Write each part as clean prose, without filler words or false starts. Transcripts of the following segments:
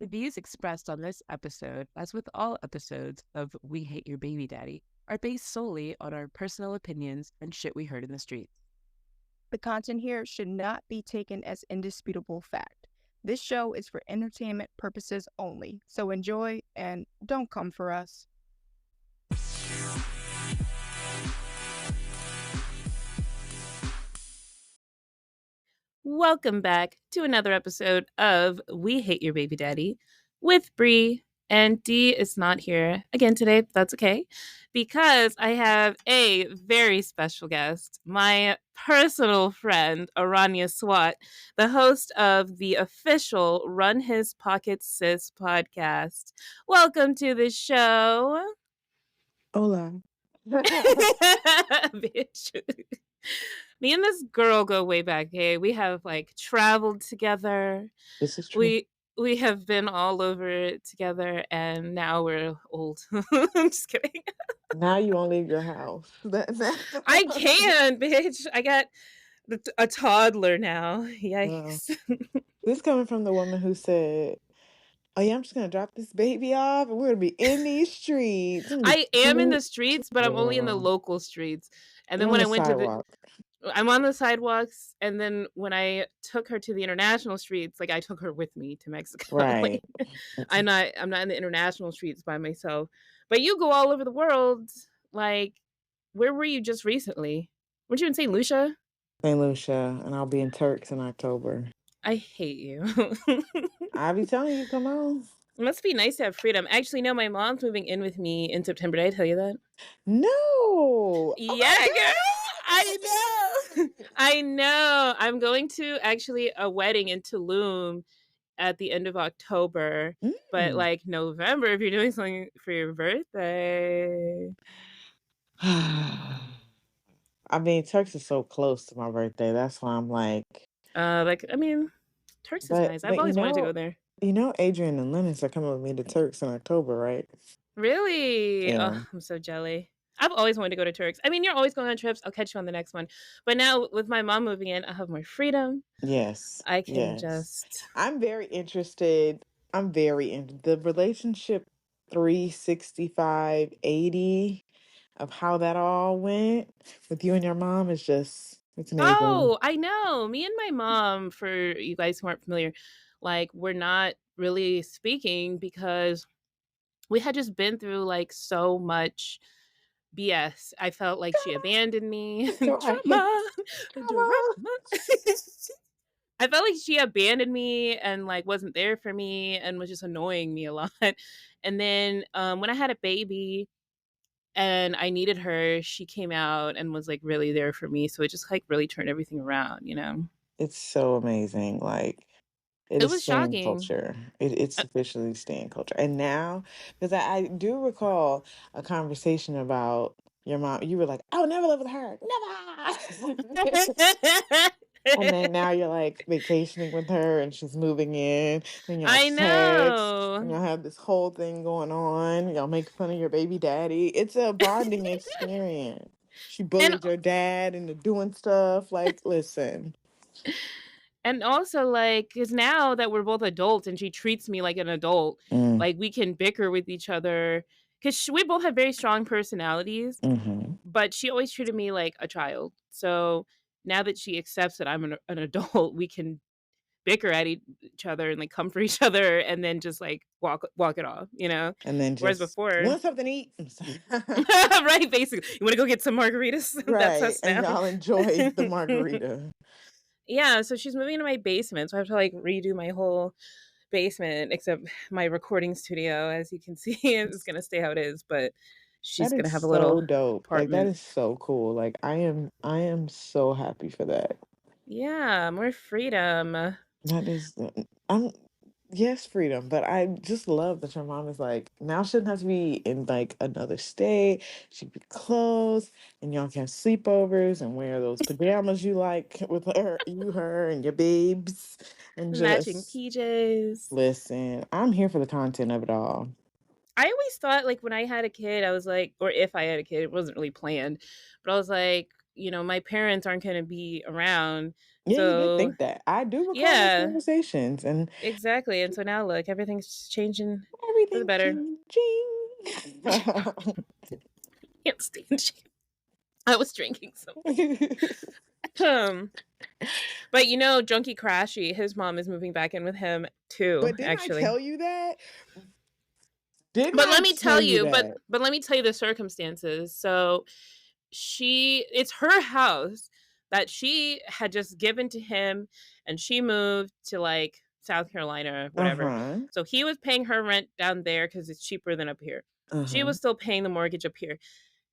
The views expressed on this episode, as with all episodes of We Hate Your Baby Daddy, are based solely on our personal opinions and shit we heard in the streets. The content here should not be taken as indisputable fact. This show is for entertainment purposes only, so enjoy and don't come for us. Welcome back to another episode of We Hate Your Baby Daddy with Bree. And Dee is not here again today, but that's okay, because I have a very special guest, my personal friend, Aranea Swat, the host of the official RunHisPocketsSis podcast. Welcome to the show. Hola. Bitch. Me and this girl go way back. Hey, we have like traveled together. This is true. We have been all over together, and now we're old. I'm just kidding. Now you won't leave your house. I can, bitch. I got a toddler now. Yikes. This coming from the woman who said, "Oh yeah, I'm just gonna drop this baby off, and we're gonna be in these streets." I am in the streets, but I'm only in the local streets. And then You're when on I the went sidewalk. I'm on the sidewalks, and then when I took her to the international streets, like I took her with me to Mexico. Right. Like, I'm not in the international streets by myself. But you go all over the world. Like, where were you just recently? Weren't you in St. Lucia? St. Lucia, and I'll be in Turks in October. I hate you. I'll be telling you, come on. It must be nice to have freedom. Actually, no, my mom's moving in with me in September. Did I tell you that? No. Yeah, girl. I know. I know. I'm going to actually a wedding in Tulum at the end of October, but like November, if you're doing something for your birthday. I mean, Turks is so close to my birthday. That's why I'm like, I mean, Turks is nice. I've always wanted to go there. You know, Adrian and Lennox are coming with me to Turks in October, right? Really? Yeah. Oh, I'm so jelly. I've always wanted to go to Turks. I mean, you're always going on trips. I'll catch you on the next one. But now with my mom moving in, I have more freedom. Yes. I can just... I'm very interested. I'm very into the relationship 365, 80 of how that all went with you and your mom is just, it's amazing. Oh, I know. Me and my mom, for you guys who aren't familiar, like, we're not really speaking because we had just been through like so much BS. I felt like she abandoned me. Drama. I felt like she abandoned me and like wasn't there for me and was just annoying me a lot. And then when I had a baby and I needed her, she came out and was like really there for me. So it just like really turned everything around, you know? It's so amazing. Like, it is was staying shocking. culture. It's officially staying culture. And now, because I do recall a conversation about your mom. You were like, "I would never live with her. Never." And then now you're like vacationing with her and she's moving in. And y'all I text, know. and y'all have this whole thing going on. Y'all make fun of your baby daddy. It's a bonding experience. She bullied your dad into doing stuff. Like, listen. And also, like, because now that we're both adults and she treats me like an adult, like, we can bicker with each other. Because we both have very strong personalities, but she always treated me like a child. So now that she accepts that I'm an adult, we can bicker at each other and like comfort each other and then just like walk it off, you know? And then just, whereas before, want something to eat? Right, basically. You want to go get some margaritas? Right, That's us now. and y'all enjoy the margarita. Yeah, so she's moving into my basement, so I have to like redo my whole basement, except my recording studio, as you can see, is gonna stay how it is, but she's gonna have a little dope. apartment. Like, that is so cool. Like, I am so happy for that. Yeah, more freedom. That is, yes, freedom. But I just love that your mom is like, now she doesn't have to be in like another state. She can be close, and y'all can have sleepovers and wear those pajamas you like with her, her, and your babes, and just matching PJs. Listen, I'm here for the content of it all. I always thought, like, when I had a kid, I was like, or if I had a kid, it wasn't really planned, but I was like, you know, my parents aren't going to be around. Yeah, you did So think that. I do recall those yeah, conversations, and exactly. And so now look, everything's changing for the everything's better. changing. Can't stand you. I was drinking something. But Junkie Crashy, his mom is moving back in with him too, But didn't I actually. tell you that? Didn't But I let me tell tell you you, but that? but let me tell you the circumstances. So it's her house that she had just given to him, and she moved to like South Carolina or whatever. Uh-huh. So he was paying her rent down there because it's cheaper than up here. She Uh-huh. was still paying the mortgage up here.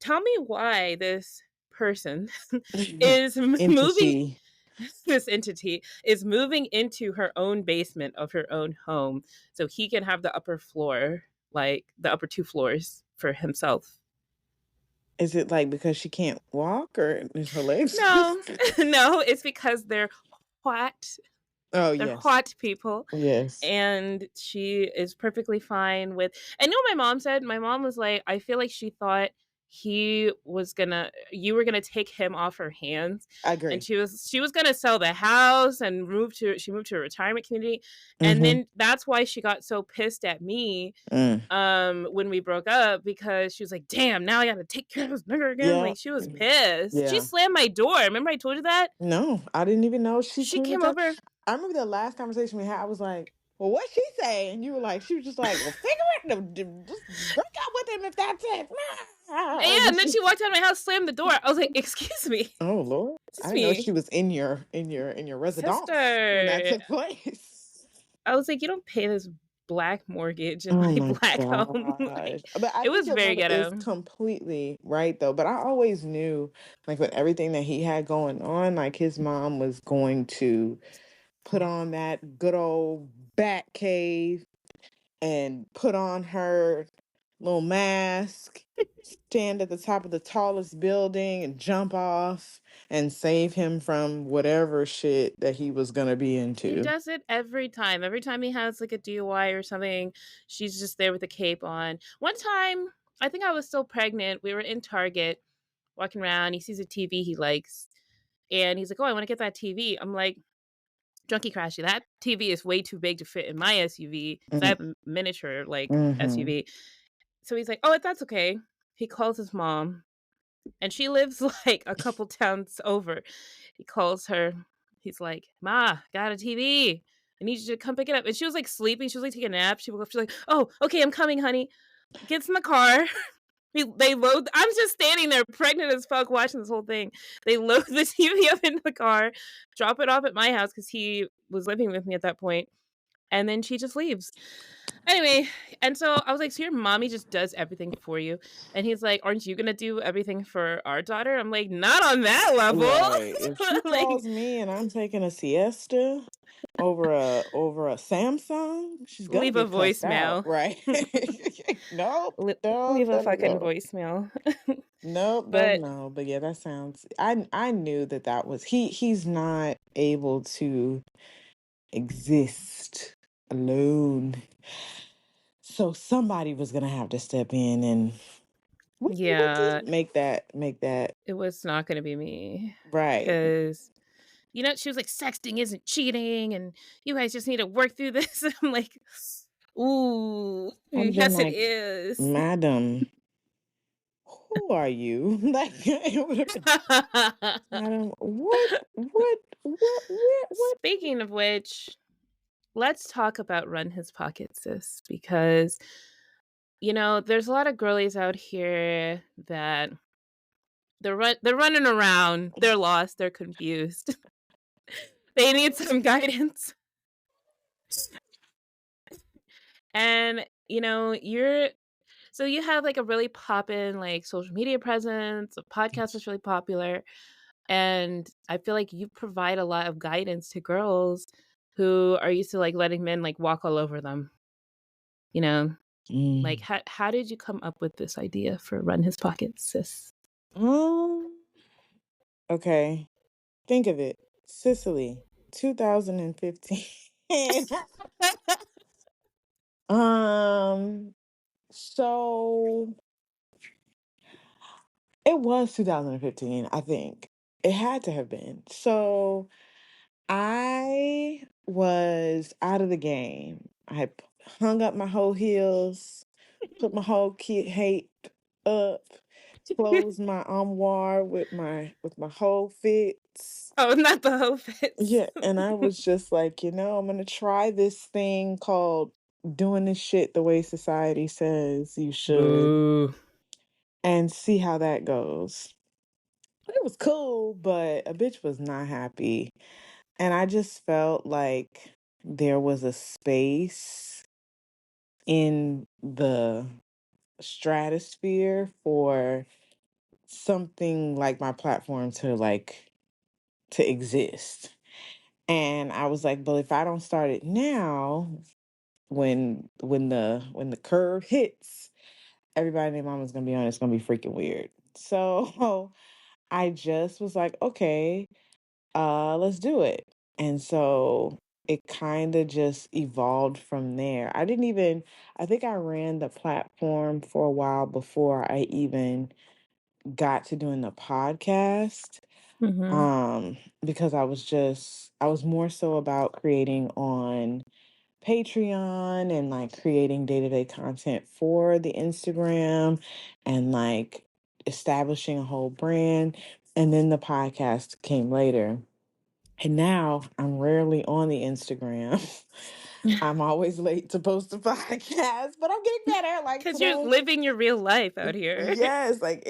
Tell me why this person is moving Entity. this entity is moving into her own basement of her own home so he can have the upper floor, like the upper two floors for himself. Is it like because she can't walk or is her legs? No, no, it's because hot. Oh, They're yes. hot people. Yes. And she is perfectly fine with. And what my mom said? My mom was like, I feel like she thought you were gonna take him off her hands, I and agree. she was gonna sell the house and she moved to a retirement community. And Mm-hmm. then that's why she got so pissed at me Mm. when we broke up, because she was like, damn, now I gotta take care of this nigga again. Yeah. Like, she was pissed. She Yeah. slammed my door. Remember I told you that? No, I didn't even know she She tuned it came up. over. I remember the last conversation we had. I was like, "Well, what she say?" And you were like, "She was just like, well, figure it. Just break up with him if that's it." Yeah, and then she walked out of my house, slammed the door. I was like, "Excuse me, Oh Lord, I excuse didn't know me, she was in your residence when that sister." took place. I was like, "You don't pay this black mortgage in Oh my my black home." gosh. Like, But I it think was your very brother is ghetto. completely right though. But I always knew, like, with everything that he had going on, like his mom was going to put on that good old bat cave and put on her little mask, stand at the top of the tallest building and jump off and save him from whatever shit that he was gonna be She into. does it every time. Every time he has like a DUI or something, she's just there with a cape on. One time, I think I was still pregnant. We were in Target walking around. He sees a TV he likes, and he's like, "Oh, I want to get that TV." I'm like, Junkie Crashy, that TV is way too big to fit in my SUV because I Mm, have a miniature like mm-hmm. SUV. So he's like, "Oh, that's okay." He calls his mom, and she lives like a couple towns over. He calls her. He's like, "Ma, got a TV. I need you to come pick it up." And she was like sleeping. She was like taking a nap. She woke up. She's like, "Oh, okay, I'm coming, honey." Gets in the car. They load. I'm just standing there, pregnant as fuck, watching this whole thing. They load the TV up into the car, drop it off at my house because he was living with me at that point, and then she just leaves. Anyway, and so I was like, "So your mommy just does everything for you?" And he's like, "Aren't you gonna do everything for our daughter?" I'm like, "Not on that level." Right. If she Like, calls me and I'm taking a siesta over a Samsung, she's gonna leave a get cussed out, voicemail. right? Nope. No, Leave a no, no, fucking no. voicemail. Nope, no, But no. But yeah, that sounds. I knew that was he's not able to exist alone. So somebody was gonna have to step in and yeah, make that it was not gonna be me right. because she was like, "Sexting isn't cheating, and you guys just need to work through this." And I'm like, "Ooh, I've been yes, it like, is." Madam, who are you? Like, it would have been, Madam, what? Speaking of which, let's talk about Run His Pockets, sis, because there's a lot of girlies out here that they're running around, they're lost, they're confused. They need some guidance. And you have like a really poppin' like social media presence, a podcast that's really popular, and I feel like you provide a lot of guidance to girls who are used to like letting men like walk all over them. You know, like Mm. how did you come up with this idea for Run His Pockets, sis? Um, okay. Think of it. Sicily, 2015. Um, so it was 2015, I think. It had to have been. So I was out of the game. I had hung up my whole heels, put my whole kid hate up, closed my armoire with my whole fits. Oh, not the whole fits. Yeah, and I was just like, I'm gonna try this thing called doing this shit the way society says you should Boo. and see how that goes. It was cool, but a bitch was not happy. And I just felt like there was a space in the stratosphere for something like my platform to exist. And I was like, but if I don't start it now, when the curve hits, everybody and their mama's gonna be on, it's gonna be freaking weird. So I just was like, okay, let's do it. And so it kind of just evolved from there. I think I ran the platform for a while before I even got to doing the podcast. Mm-hmm. Because I was more so about creating on Patreon and like creating day-to-day content for the Instagram and like establishing a whole brand. And then the podcast came later. And now I'm rarely on the Instagram. I'm always late to post a podcast, but I'm getting better. Like Because you're today, living your real life out here. yes, like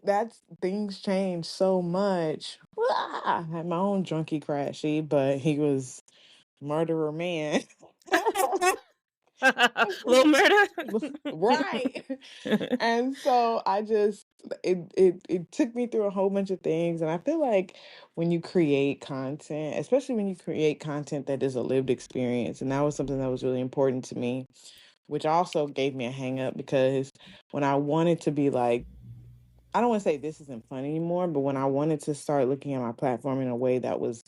that's things change so much. I had my own drunky crashy, but he was murderer man. Little murder. Right. And so it took me through a whole bunch of things. And I feel like when you create content, especially when you create content that is a lived experience, and that was something that was really important to me, which also gave me a hang up because when I wanted to be like, I don't want to say this isn't fun anymore, but when I wanted to start looking at my platform in a way that was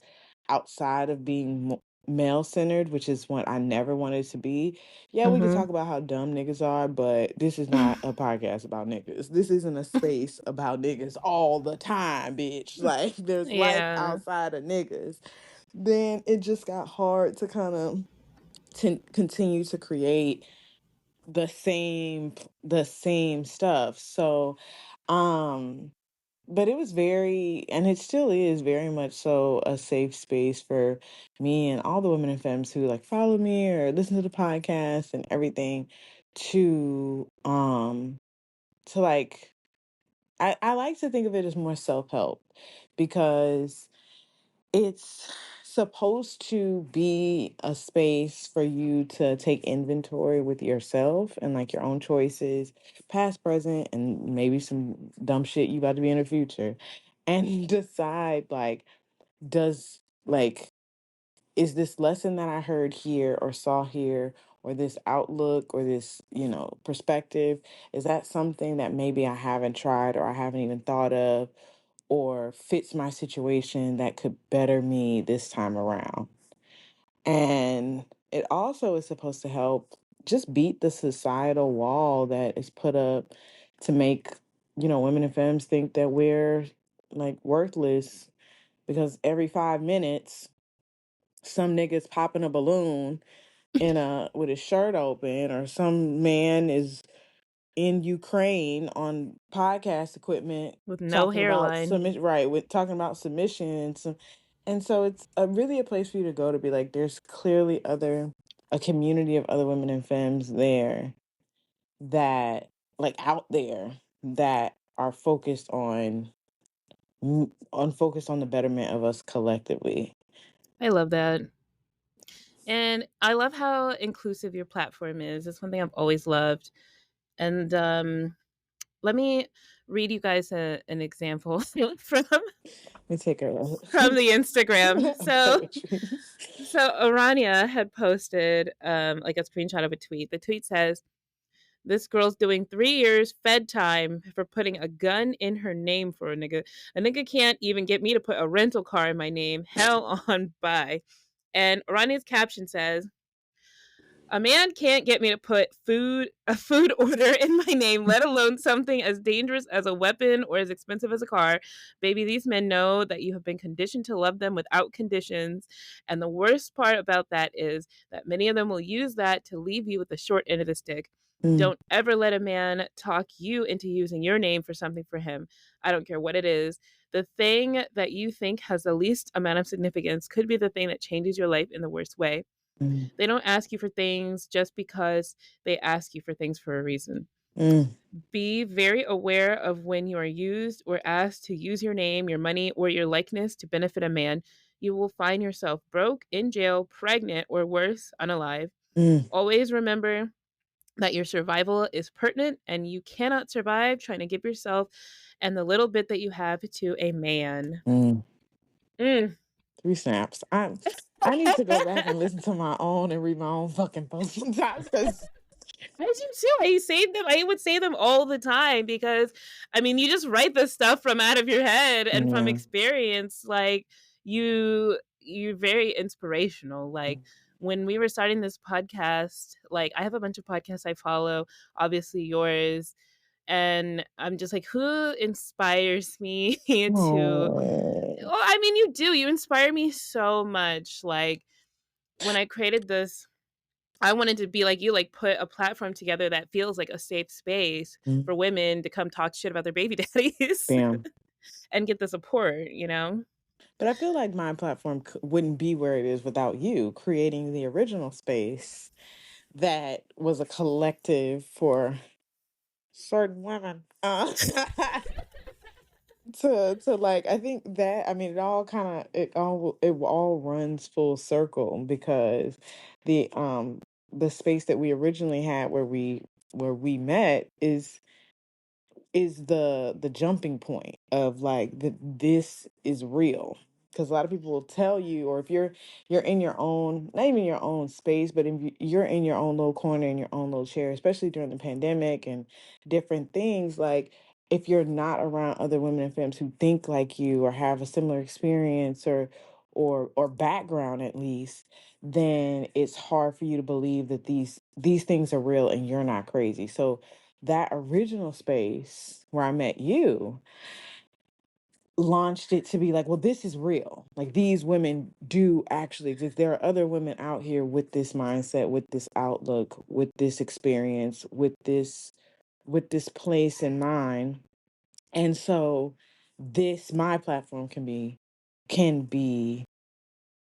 outside of being male centered, which is what I never wanted to be. Yeah, we could Mm-hmm. talk about how dumb niggas are, but this is not a podcast about niggas. This isn't a space about niggas all the time, bitch. Like, there's life Yeah, outside of niggas. Then it just got hard to kind of continue to create the same stuff. So, um but it was very, and it still is very much so a safe space for me and all the women and femmes who like follow me or listen to the podcast and everything to like I like to think of it as more self-help because it's supposed to be a space for you to take inventory with yourself and like your own choices, past, present, and maybe some dumb shit you about to be in the future. And decide like, does like is this lesson that I heard here or saw here or this outlook or this, perspective, is that something that maybe I haven't tried or I haven't even thought of or fits my situation that could better me this time around? And it also is supposed to help just beat the societal wall that is put up to make, women and femmes think that we're like worthless because every 5 minutes some nigga's popping a balloon in a with his shirt open, or some man is in Ukraine on podcast equipment with no talking about hairline. submission, right, with talking about submission and so it's really a place for you to go to be like, there's clearly a community of other women and femmes there that like out there that are focused on the betterment of us collectively. I love that. And I love how inclusive your platform is. It's one thing I've always loved. And let me read you guys an example from Let me take a the Instagram. poetry. So Aranea had posted like a screenshot of a tweet. The tweet says, "This girl's doing 3 years Fed time for putting a gun in her name for a nigga. A nigga can't even get me to put a rental car in my name. Hell on bye." And Aranea's caption says, A man can't get me to put a food order in my name, let alone something as dangerous as a weapon or as expensive as a car. Baby, these men know that you have been conditioned to love them without conditions. And the worst part about that is that many of them will use that to leave you with the short end of the stick. Mm, Don't ever let a man talk you into using your name for something for him. I don't care what it is. The thing that you think has the least amount of significance could be the thing that changes your life in the worst way. mm, They don't ask you for things just because they ask you for things for a reason. mm, Be very aware of when you are used or asked to use your name, your money, or your likeness to benefit a man. You will find yourself broke, in jail, pregnant, or worse, unalive. mm, Always remember that your survival is pertinent and you cannot survive trying to give yourself and the little bit that you have to a man. mm. Mm. 3 snaps. I need to go back and listen to my own and read my own fucking posts sometimes because I do too. I save them. I would say them all the time because, I mean, you just write this stuff from out of your head and from yeah. experience. Like you're very inspirational. Like when we were starting this podcast, like I have a bunch of podcasts I follow, obviously yours, and I'm just like, who inspires me to? Oh. Well, I mean, you do. You inspire me so much. Like when I created this, I wanted to be like you, like put a platform together that feels like a safe space Mm, for women to come talk shit about their baby daddies damn. and get the support, you know? But I feel like my platform wouldn't be where it is without you creating the original space that was a collective for certain women. To like, I think that, I mean, it all runs full circle because the space that we originally had where we met is the jumping point of like this is real, because a lot of people will tell you, or if you're in your own, not even your own space, but if you're in your own little corner, in your own little chair, especially during the pandemic and different things, like if you're not around other women and femmes who think like you or have a similar experience or background at least, then it's hard for you to believe that these things are real and you're not crazy. So that original space where I met you launched it to be like, well, this is real. Like these women do actually exist. There are other women out here with this mindset, with this outlook, with this experience, with this place in mind. And so this my platform can be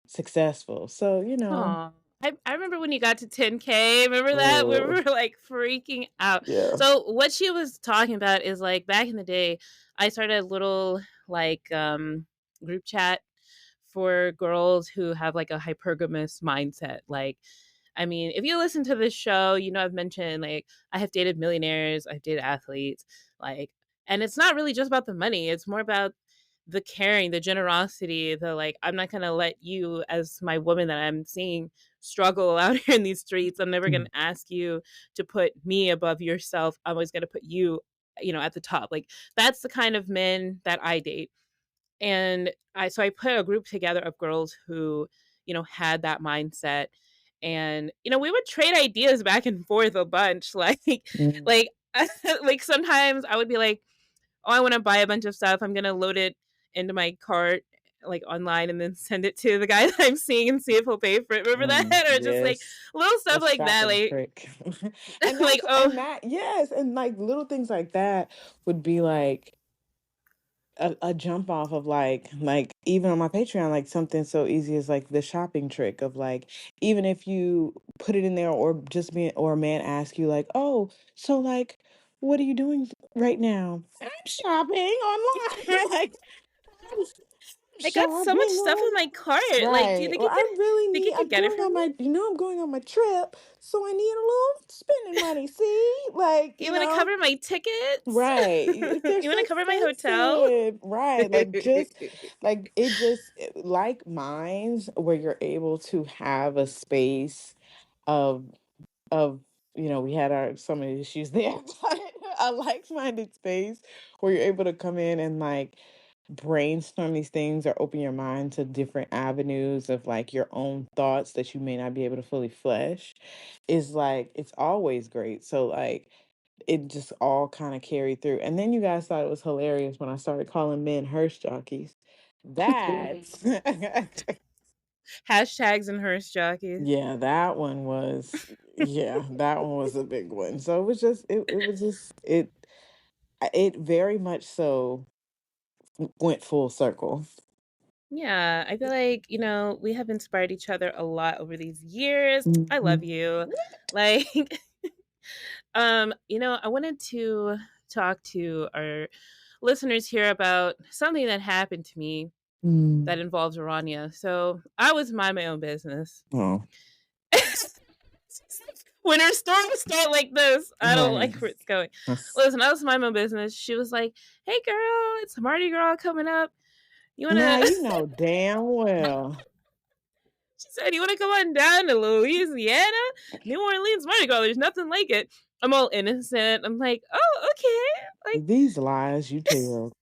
successful. So, Aw. I remember when you got to 10K. Remember that? We uh, were like freaking out. yeah. So what she was talking about is like back in the day, I started a little like group chat for girls who have like a hypergamous mindset. Like, I mean, if you listen to this show, you know I've mentioned like I have dated millionaires, I've dated athletes, like, and it's not really just about the money. It's more about the caring, the generosity, the like, I'm not gonna let you as my woman that I'm seeing struggle out here in these streets. I'm never Mm, gonna ask you to put me above yourself. I'm always gonna put you, you know, at the top. Like that's the kind of men that I date. And I put a group together of girls who, you know, had that mindset. And, you know, we would trade ideas back and forth a bunch. mm, Like, like sometimes I would be like, oh, I want to buy a bunch of stuff. I'm going to load it into my cart like online and then send it to the guy that I'm seeing and see if he'll pay for it. Remember that? Or just like yes. little The stuff like that. shopping Like, trick. And like, that's oh, and that yes, and like little things like that would be like a jump off of like even on my Patreon, like something so easy as like the shopping trick of like, even if you put it in there or just be or a man ask you like, oh, so like what are you doing right now? I'm shopping online. Like I'm I got so much shopping stuff in my cart. Like, do you right. Or I really think need, you could I'm get it going from on me? I'm going on my trip, so I need a little spending money. See? Like, You want to cover my tickets? right. They're You want so to cover my hotel? expensive. Right. Like just like like minds where you're able to have a space of of we had our some of the issues there, but a like-minded space where you're able to come in and like brainstorm these things or open your mind to different avenues of like your own thoughts that you may not be able to fully flesh is like it's always great. So like it just all kind of carried through. And then you guys thought it was hilarious when I started calling men hearse jockeys. That's Hashtags and hearse jockeys. yeah, that one was yeah, that one was a big one. So it was just it was just it very much so went full circle. Yeah, I feel like, we have inspired each other a lot over these years. I love Mhm. you. Like, I wanted to talk to our listeners here about something that happened to me Mm. that involves Aranea. So I was mind my own business. Oh, When her stories start like this, I don't right. like where it's going. That's- Listen, I was mind my own business. She was like, "Hey, girl, it's Mardi Gras coming up. You Now wanna?" you know damn well. She said, "You wanna come on down to Louisiana, New Orleans Mardi Gras? There's nothing like it." I'm all innocent. I'm like, "Oh, okay. Like These lies you tell.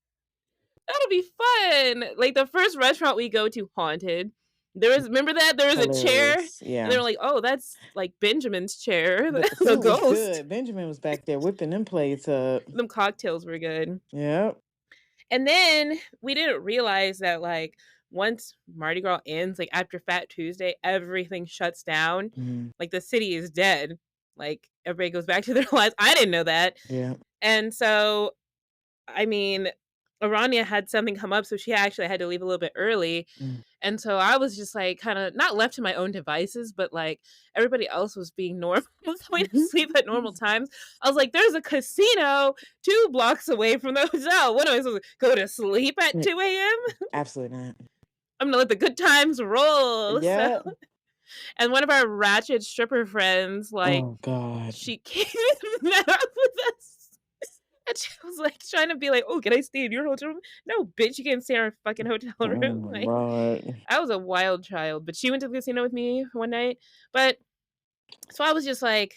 that'll be fun." Like the first restaurant we go to, haunted. Remember that there was a chair, and Hilarious. they Yeah. were like, "Oh, that's like Benjamin's chair, The the food was ghost." good. Benjamin was back there whipping them plates up. Them cocktails were good. Yep. And then we didn't realize that like once Mardi Gras ends, like after Fat Tuesday, everything shuts down. Mhm. Like the city is dead. Like everybody goes back to their lives. I didn't know that. Yeah. And so, I mean, Aranya had something come up, so she actually had to leave a little bit early. Mm. And so I was just like kind of not left to my own devices, but like everybody else was being normal, going to sleep at normal times. I was like, there's a casino 2 blocks away from the hotel. What am I supposed to go to sleep at Yeah, 2 a.m.? absolutely not. I'm gonna let the good times roll. So, Yeah. and one of our ratchet stripper friends, like, Oh God. she came and met up with us. And she was like trying to be like, "Oh, can I stay in your hotel room?" No, bitch, you can't stay in our fucking hotel Oh room. my Like, God. I was a wild child, but she went to the casino with me one night. But so I was just like,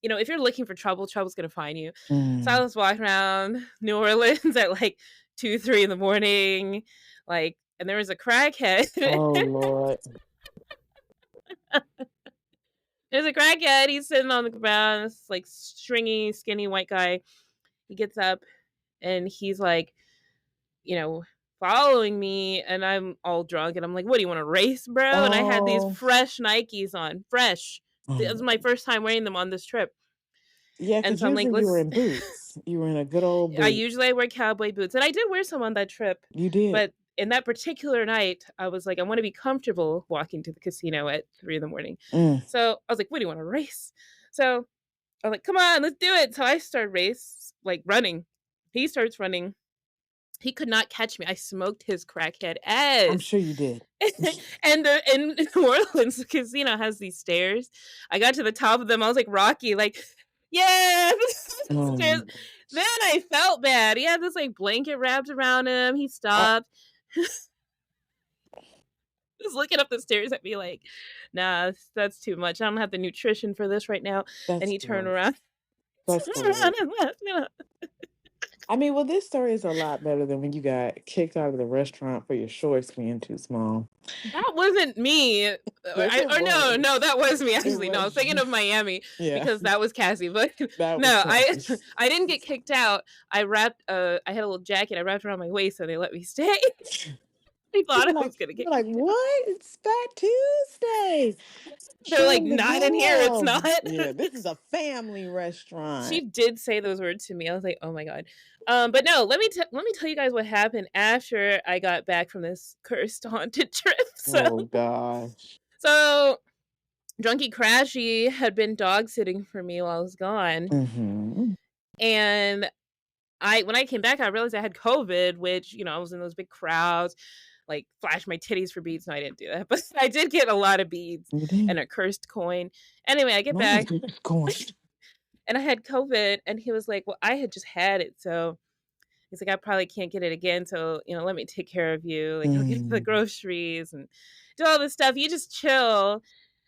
if you're looking for trouble, trouble's gonna find you. So I Mm. was walking around New Orleans at like 2, 3 in the morning, like, and there was a crackhead. Oh Lord. There's a crackhead. He's sitting on the ground. This like stringy, skinny white guy. He gets up and he's like, you know, following me, and I'm all drunk, and I'm like, "What do you want to race, bro?" And I had these Oh. fresh Nikes on, fresh. This was my first time wearing them on this trip, Yeah, and because so I'm like, usually you were "Let's." in boots. You were in a good old I boot. usually wear cowboy boots, and I did wear some on that trip, You did. but in that particular night, I was like, I want to be comfortable walking to the casino at 3 in the morning. Mm. So I was like, "What do you want to race?" So I was like, "Come on, let's do it." So I started like running. He starts running. He could not catch me. I smoked his crackhead I'm ass. sure you did. And in New Orleans, the casino has these stairs. I got to the top of them. I was like Rocky, like, yeah, Oh my stairs. God. Then I felt bad. He had this like blanket wrapped around him. He I, stopped. Just looking up the stairs at me like, nah, that's too much. I don't have the nutrition for this right now. And that's he turned gross. around, That's turned around gross. and left. I mean, well, this story is a lot better than when you got kicked out of the restaurant for your shorts being too small. That wasn't me. Yes, it Or no, was. no, that was me It actually. No, I was was thinking you. of Miami Yeah, because that was Cassie. But that was no, I Cassie. I didn't get kicked out. I wrapped I had a little jacket I wrapped around my waist so they let me stay. They thought I was gonna You get were like, kicked out. what? It's Fat Tuesday. They're like, Showing the not in here, it's not. girls. Yeah, this is a family She restaurant. did say those words to me. I was like, oh my god. But no, let me tell you guys what happened after I got back from this cursed haunted trip. So Oh gosh. so Drunky Crashy had been dog sitting for me while I was gone. Mm-hmm. And when I came back, I realized I had COVID, which, I was in those big crowds, like flash my titties for beads. No, I didn't do that, but I did get a lot of beads You did. and a cursed coin. Anyway, I get Not back a going. and I had COVID, and he was like, "Well, I had just had it, so." He's like, "I probably can't get it again, so let me take care of you. Like, I'll get the Mm. groceries and do all this stuff. You just chill."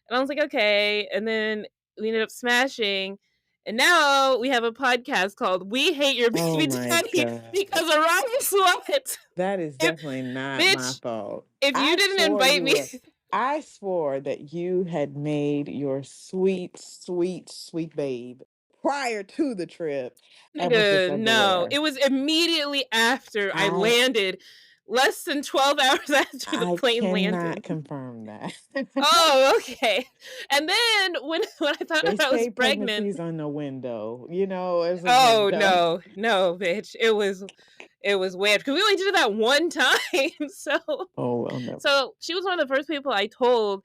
And I was like, "Okay." And then we ended up smashing, And now we have a podcast called We Hate Your Oh Baby my Daddy God. because Aranea Swat. That is definitely not my Bitch, fault. if you I didn't swore invite you me. were. I swore that you had made your sweet, sweet, sweet babe prior to the trip and was just Nigga, no. unaware. It was immediately after I I landed, less than 12 hours after the I plane cannot landed. confirm that. Oh, okay. And then when I found They out I was say pregnant, pregnancies on the window. You know, as a oh window. no, bitch. It was weird because we only did it that one time. Oh, I'll never. So she was one of the first people I told,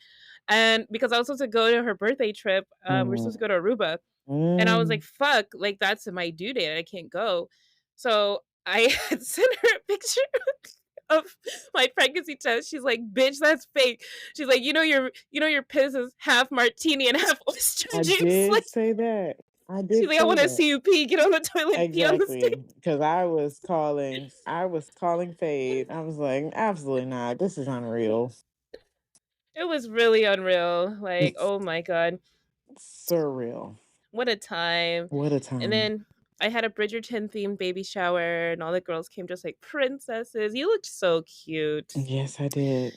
and because I was supposed to go to her birthday trip, we're supposed to go to Aruba, and I was like, Mm. "Fuck, like that's my due date. I can't go." So I had sent her a picture of my pregnancy test. She's like, "Bitch, that's fake." She's like, your piss is half martini and half oyster I juice." did Like, say that. I she's did like, "I say want to that. see you pee. Get on the toilet and pee on the stage." Exactly. Because I was calling Fade. I was like, absolutely not. This is unreal. It was really unreal. Like, It's oh my god, surreal. what a time! What a And time. then I had a Bridgerton themed baby shower, and all the girls came just like princesses. You looked so cute. Yes, I did.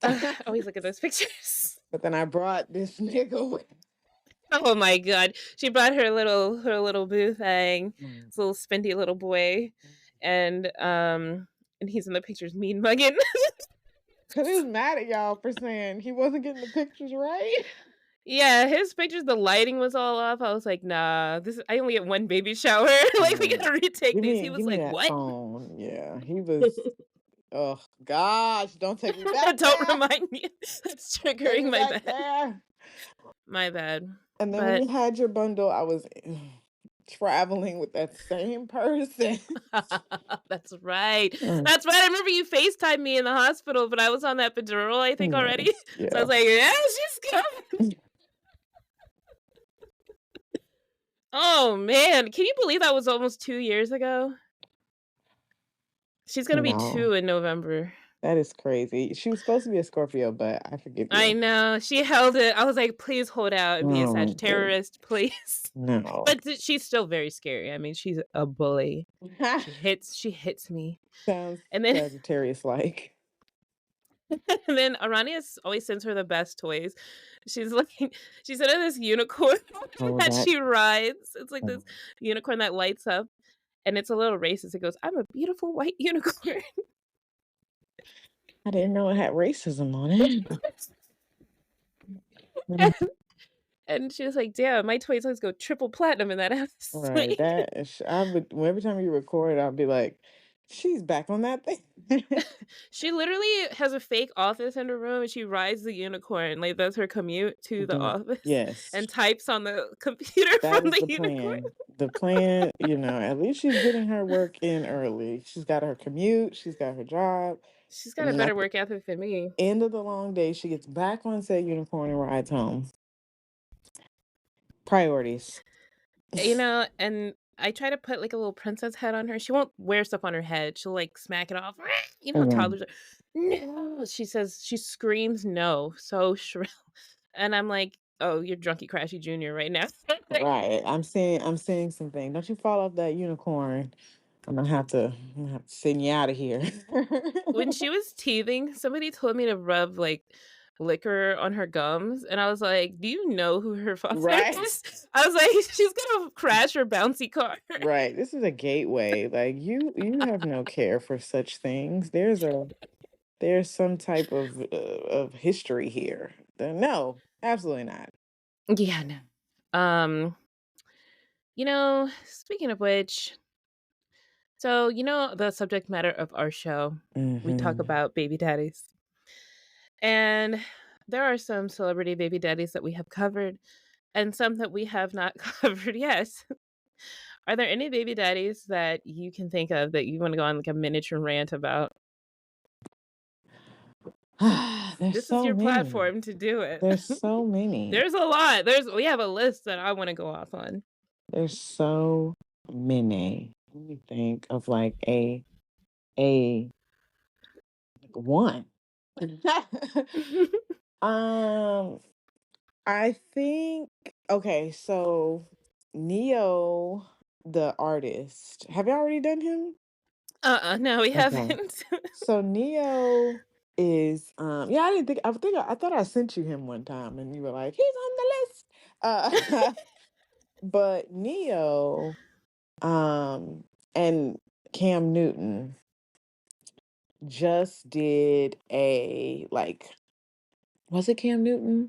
I always look at those pictures. But then I brought this nigga with. Oh my god. She brought her little boo thing. Mm. This little spindy little boy. And he's in the pictures mean mugging. Because he was mad at y'all for saying he wasn't getting the pictures right. Yeah, his pictures, the lighting was all off. I was like, nah, I only get one baby shower. Like, we Right. gotta retake these. He Give was me like, that what? phone. Yeah, he was. Oh gosh, don't take me back Don't there. remind me. That's Take triggering me my back bad. there. My bad. And then when But you had your bundle, I was traveling with that same person. that's right. Mm. That's right. I remember you FaceTimed me in the hospital, but I was on that epidural, I think, already. Yes, So I yeah. was like, yeah, she's coming. Oh man. Can you believe that was almost 2 years ago? She's gonna be Wow, 2 in November. that is crazy. She was supposed to be a Scorpio, but I forgive I you. know. She held it. I was like, please hold out and be a Oh, good. Sagittarius, please. No. But she's still very scary. I mean, she's a bully. She hits me. Sounds And then Sagittarius-like. and then Arania always sends her the best toys. She's like, she sent her this unicorn Oh, that that. she rides. It's like this unicorn that lights up, and it's a little racist. It goes, "I'm a beautiful white unicorn." I didn't know it had racism on it. and, and she was like, "Damn, my toys always go triple platinum in that house." Right. That is, I would. Every time you record, I'll be like, "She's back on that thing." She literally has a fake office in her room, and she rides the unicorn. Like that's her commute to the office, Yes, and types on the computer that from is the the unicorn. plan. The plan, at least she's getting her work in early. She's got her commute. She's got her job. She's And got a then better at the work ethic than me. end of the long day, she gets back on said unicorn and rides home. Priorities. And I try to put like a little princess head on her. She won't wear stuff on her head. She'll like smack it off. Mhm. Toddlers are, no. She screams no so shrill. And I'm like, oh, you're drunky crashy junior right now. Right. I'm seeing something. Don't you fall off that unicorn. I'm gonna have to send you out of here. When she was teething, somebody told me to rub like liquor on her gums, and I was like, do you know who her father Right. is? I was like, she's gonna crash her bouncy car. Right. This is a gateway. Like you have no care for such things. There's some type of history here. No, absolutely not. Yeah, no. Speaking of which, so the subject matter of our show, we talk Hmm. about baby daddies. And there are some celebrity baby daddies that we have covered and some that we have not covered yet. Are there any baby daddies that you can think of that you want to go on like a miniature rant about? There's This is so your many. platform to do it. There's so many. There's a lot. We have a list that I want to go off on. There's so many. Let me think of like a one. um, I think okay, so Neo, the artist. Have you already done him? No, we Okay. haven't. So Neo is yeah, I thought I sent you him one time and you were like, he's on the list. But Neo and Cam Newton just did a like, was it Cam Newton?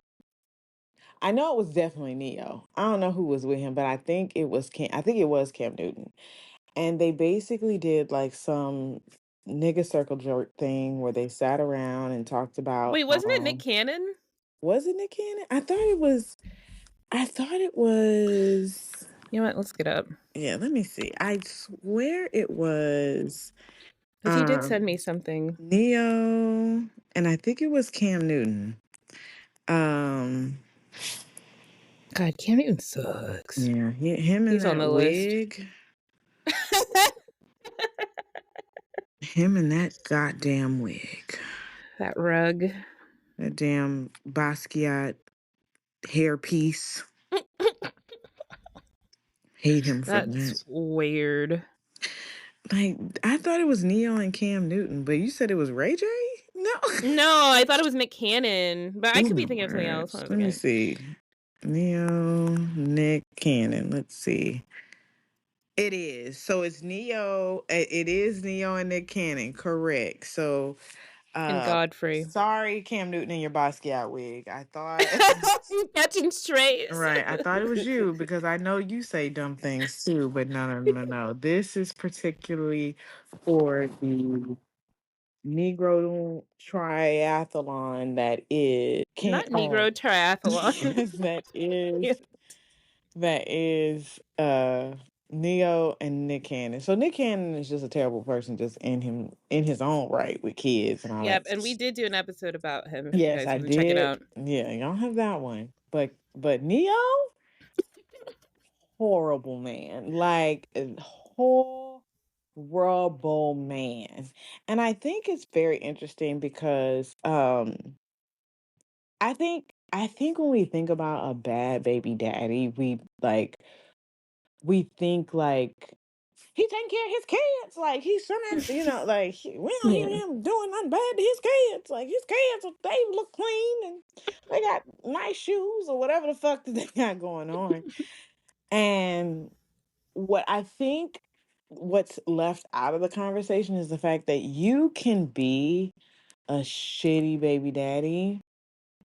I know it was definitely Neo. I don't know who was with him, but I think it was Cam Newton. And they basically did like some nigga circle jerk thing where they sat around and talked about Wait, wasn't it Nick Cannon? was it Nick Cannon? I thought it was You know what? Let's get up. yeah, let me see. I swear it was Because you did send me something. Neo and I think it was Cam Newton. Um God, Cam Newton sucks. yeah, him in He's on that the list. wig. Him in that goddamn wig. That rug. That damn Basquiat hairpiece. Hate him for That's that. weird. Like, I thought it was Neo and Cam Newton, but you said it was Ray J? No. No, I thought it was Nick Cannon, but I Oh could be my thinking of something else. words. Hold on a Let me second. see. Neo, Nick Cannon. Let's see. It is. So it's Neo. It is Neo and Nick Cannon. Correct. So, And Godfrey. sorry, Cam Newton in your Basquiat wig. I thought. Catching strays. Right. I thought it was you because I know you say dumb things too, but no. This is particularly for the Negro triathlon that is Not Negro triathlon. yes, that is Neo and Nick Cannon. So Nick Cannon is just a terrible person just in his own right with kids and all that. Yep, and we did do an episode about him if you Yes, guys I want to check it did. out. Yeah, y'all have that one. But Neo, horrible man. Like a horrible man. And I think it's very interesting because I think when we think about a bad baby daddy, we think like he taking care of his kids, like he's some, like we don't hear Yeah. him doing nothing bad to his kids. Like his kids, they look clean and they got nice shoes or whatever the fuck that they got going on. And what I think what's left out of the conversation is the fact that you can be a shitty baby daddy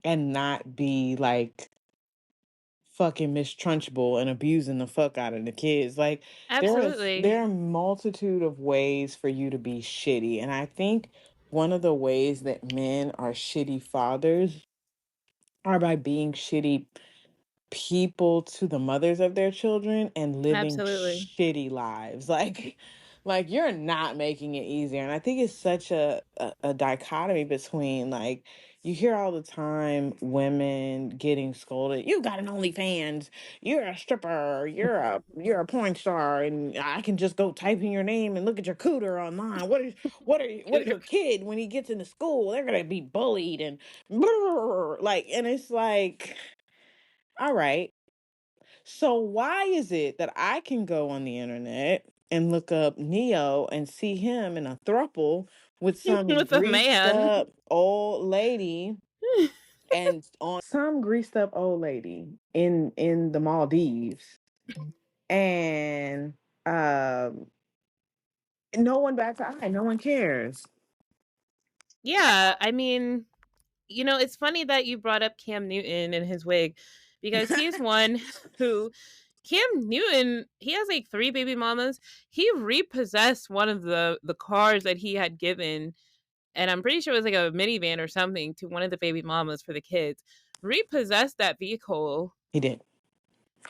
and not be like fucking Miss Trunchbull and abusing the fuck out of the kids. Like Absolutely. there are a multitude of ways for you to be shitty. And I think one of the ways that men are shitty fathers are by being shitty people to the mothers of their children and living Absolutely. shitty lives. Like you're not making it easier. And I think it's such a dichotomy between like you hear all the time women getting scolded. You got an OnlyFans, you're a stripper, you're a porn star, and I can just go type in your name and look at your cooter online. What is Cooter. your kid when he gets into school? They're gonna be bullied and like, and it's like, all right. So why is it that I can go on the internet and look up Neo and see him in a throuple with some With a greased man. up old lady and on some greased up old lady in the Maldives and um no one bats an eye, no one cares. Yeah, I mean, it's funny that you brought up Cam Newton and his wig because he's one who Cam Newton, he has like 3 baby mamas. He repossessed one of the cars that he had given, and I'm pretty sure it was like a minivan or something, to one of the baby mamas for the kids. Repossessed that vehicle, He did.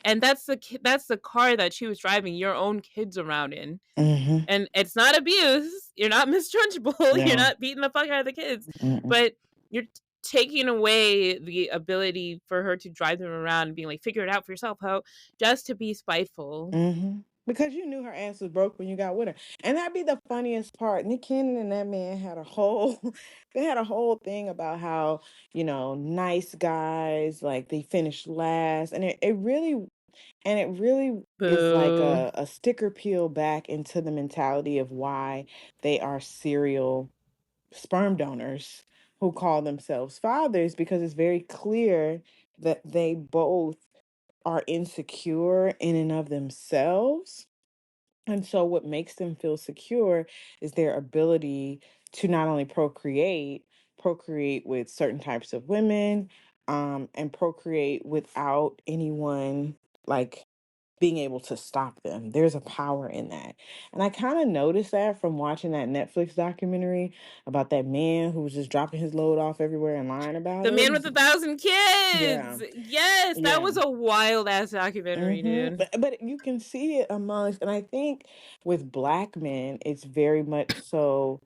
and that's the car that she was driving your own kids around in. Mm-hmm. And it's not abuse. You're not Miss Trunchbull. You're Yeah. not beating the fuck out of the kids, Mm-mm. but you're taking away the ability for her to drive them around and being like, figure it out for yourself, ho, just to be spiteful. Mm-hmm. Because you knew her ass was broke when you got with her. And that'd be the funniest part. Nick Cannon and that man had a whole they had a whole thing about how, nice guys, like they finished last. And it really And it really is like Boo. a sticker peel back into the mentality of why they are serial sperm donors who call themselves fathers, because it's very clear that they both are insecure in and of themselves. And so, what makes them feel secure is their ability to not only procreate with certain types of women, and procreate without anyone like being able to stop them. There's a power in that. And I kind of noticed that from watching that Netflix documentary about that man who was just dropping his load off everywhere and lying about The Man it. with 1,000 Yeah. Kids. Yes, that Yeah. was a wild ass documentary, dude. But you can see it amongst, and I think with black men, it's very much so.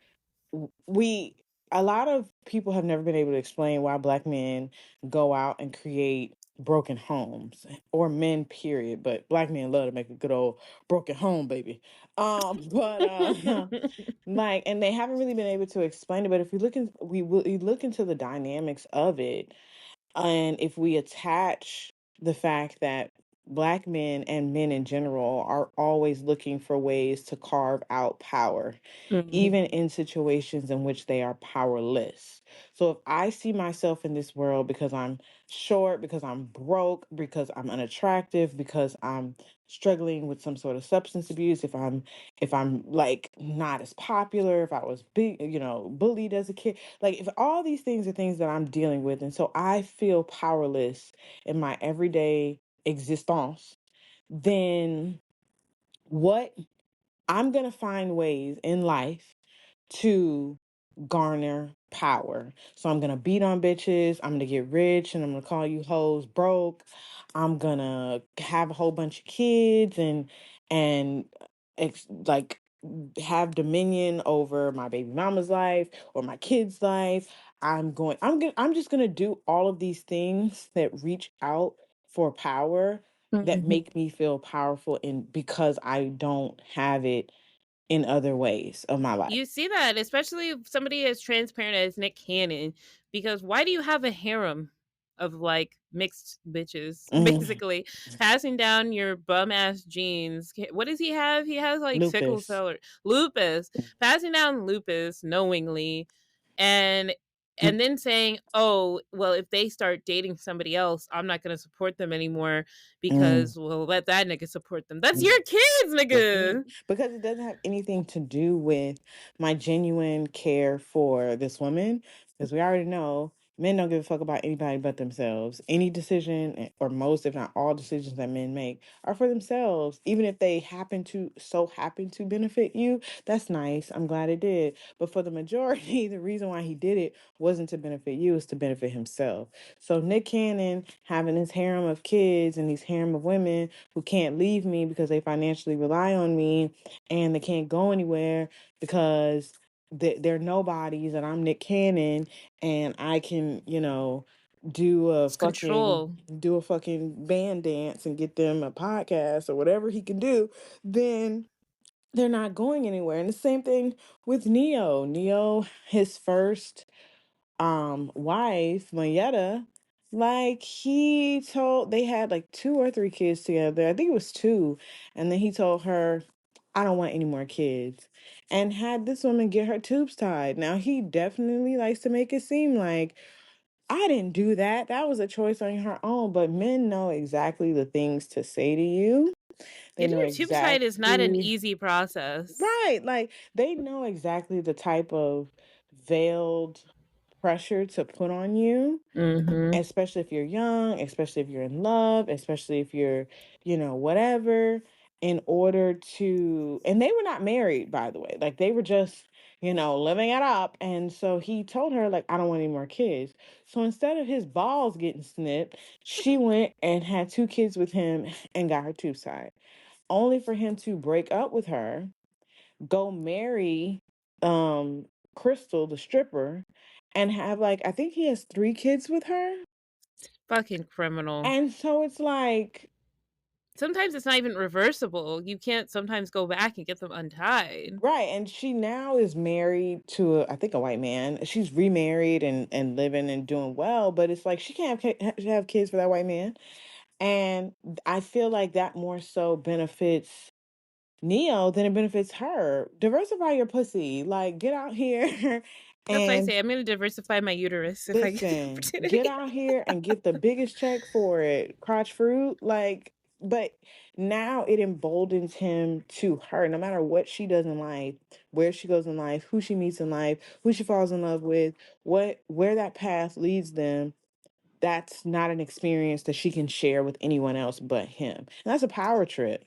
We A lot of people have never been able to explain why black men go out and create broken homes, or men period, but black men love to make a good old broken home, baby. But like, and they haven't really been able to explain it. But if we look into the dynamics of it, and if we attach the fact that black men and men in general are always looking for ways to carve out power, Mhm. even in situations in which they are powerless. So if I see myself in this world because I'm short, because I'm broke, because I'm unattractive, because I'm struggling with some sort of substance abuse, if I'm like not as popular, if I was big, bullied as a kid, like if all these things are things that I'm dealing with, and so I feel powerless in my everyday existence, then what I'm going to find ways in life to garner power. So I'm going to beat on bitches. I'm going to get rich and I'm going to call you hoes broke. I'm going to have a whole bunch of kids and like have dominion over my baby mama's life or my kid's life. I'm just going to do all of these things that reach out for power, that Mhm. make me feel powerful, and because I don't have it in other ways of my life. You see that, especially if somebody as transparent as Nick Cannon, because why do you have a harem of like mixed bitches, Mm, basically passing down your bum ass genes? What does he have? He has like sickle lupus. cell or lupus, passing down lupus knowingly, and Mm, and then saying, "Oh, well, if they start dating somebody else, I'm not going to support them anymore mm. because we'll let that nigga support them." That's your kids, That's it. nigga. Because it doesn't have anything to do with my genuine care for this woman. Because we already know men don't give a fuck about anybody but themselves. Any decision, or most, if not all, decisions that men make are for themselves. Even if they happen to benefit you, that's nice. I'm glad it did. But for the majority, the reason why he did it wasn't to benefit you, it's to benefit himself. So Nick Cannon having his harem of kids and these harem of women who can't leave me because they financially rely on me, and they can't go anywhere because they're nobodies, and I'm Nick Cannon, and I can, do a It's fucking control. band dance and get them a podcast or whatever he can do, then they're not going anywhere. And the same thing with Neo, his first wife, Mayetta, like he told, they had like 2 or 3 kids together. I think it was two. And then he told her, I don't want any more kids. And had this woman get her tubes tied. Now he definitely likes to make it seem like I didn't do that. That was a choice on her own. But men know exactly the things to say to you. They Getting know your tubes tied is not an exactly. easy process. Right. Like they know exactly the type of veiled pressure to put on you, Mhm. especially if you're young, especially if you're in love, especially if you're, whatever, in order to, and they were not married, by the way. Like they were just, living it up. And so he told her, like, I don't want any more kids. So instead of his balls getting snipped, she went and had 2 kids with him and got her tubes tied, only for him to break up with her, go marry um Crystal, the stripper, and have, like, I think he has 3 kids with her. Fucking criminal. And so it's like, Sometimes it's not even reversible. You can't sometimes go back and get them untied. right, and she now is married to I think a white man. She's remarried and living and doing well, but it's like she can't have kids for that white man. And I feel like that more so benefits Neo than it benefits her. Diversify your pussy. Like, get out here That's what I and say. I'm going to diversify my uterus if I get the listen, get opportunity. out here and get the biggest check for it. Crotch fruit. Like, but now it emboldens him to her, no matter what she does in life, where she goes in life, who she meets in life, who she falls in love with, where that path leads them. That's not an experience that she can share with anyone else but him. And that's a power trip.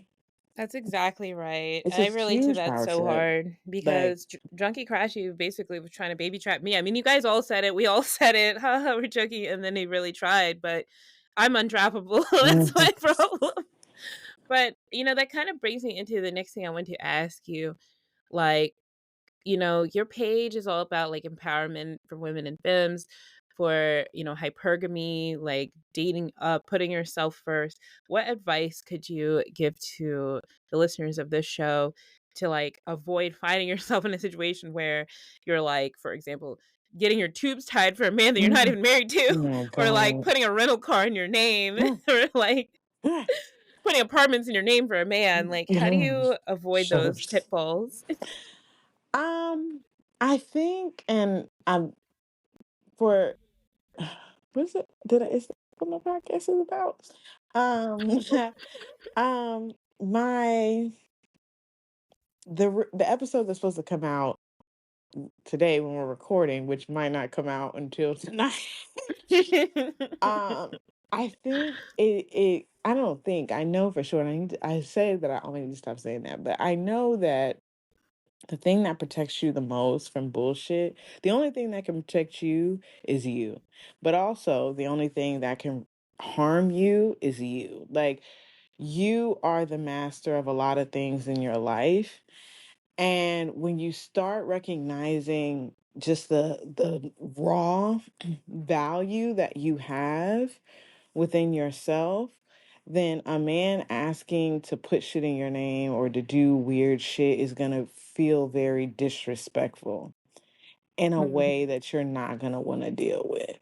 That's exactly right. It's a I relate to huge that power so trip. hard Like, because Drunky Crashy basically was trying to baby trap me. I mean, you guys all said it. We all said it. Haha, we're joking. And then he really tried, but I'm untrappable. That's my mhm, problem. But, that kind of brings me into the next thing I want to ask you. Like, your page is all about like empowerment for women and femmes, for, hypergamy, like dating up, putting yourself first. What advice could you give to the listeners of this show to like avoid finding yourself in a situation where you're like, for example, getting your tubes tied for a man that you're not mhm. even married to, Oh or like God. putting a rental car in your name, Mm, or like mm, putting apartments in your name for a man? Like, how do mm. you avoid those Shudders. pitfalls? Um, I think, and I'm for what is it? Did I? Is that what my podcast is about? Um, um, my the episode that's supposed to come out today when we're recording, which might not come out until tonight. Um, I think it. I don't think I know for sure. And I say that I only need to stop saying that, but I know that the thing that protects you the most from bullshit, the only thing that can protect you is you. But also, the only thing that can harm you is you. Like, you are the master of a lot of things in your life. And when you start recognizing just the raw value that you have within yourself, then a man asking to put shit in your name or to do weird shit is going to feel very disrespectful in a Mhm. way that you're not going to want to deal with.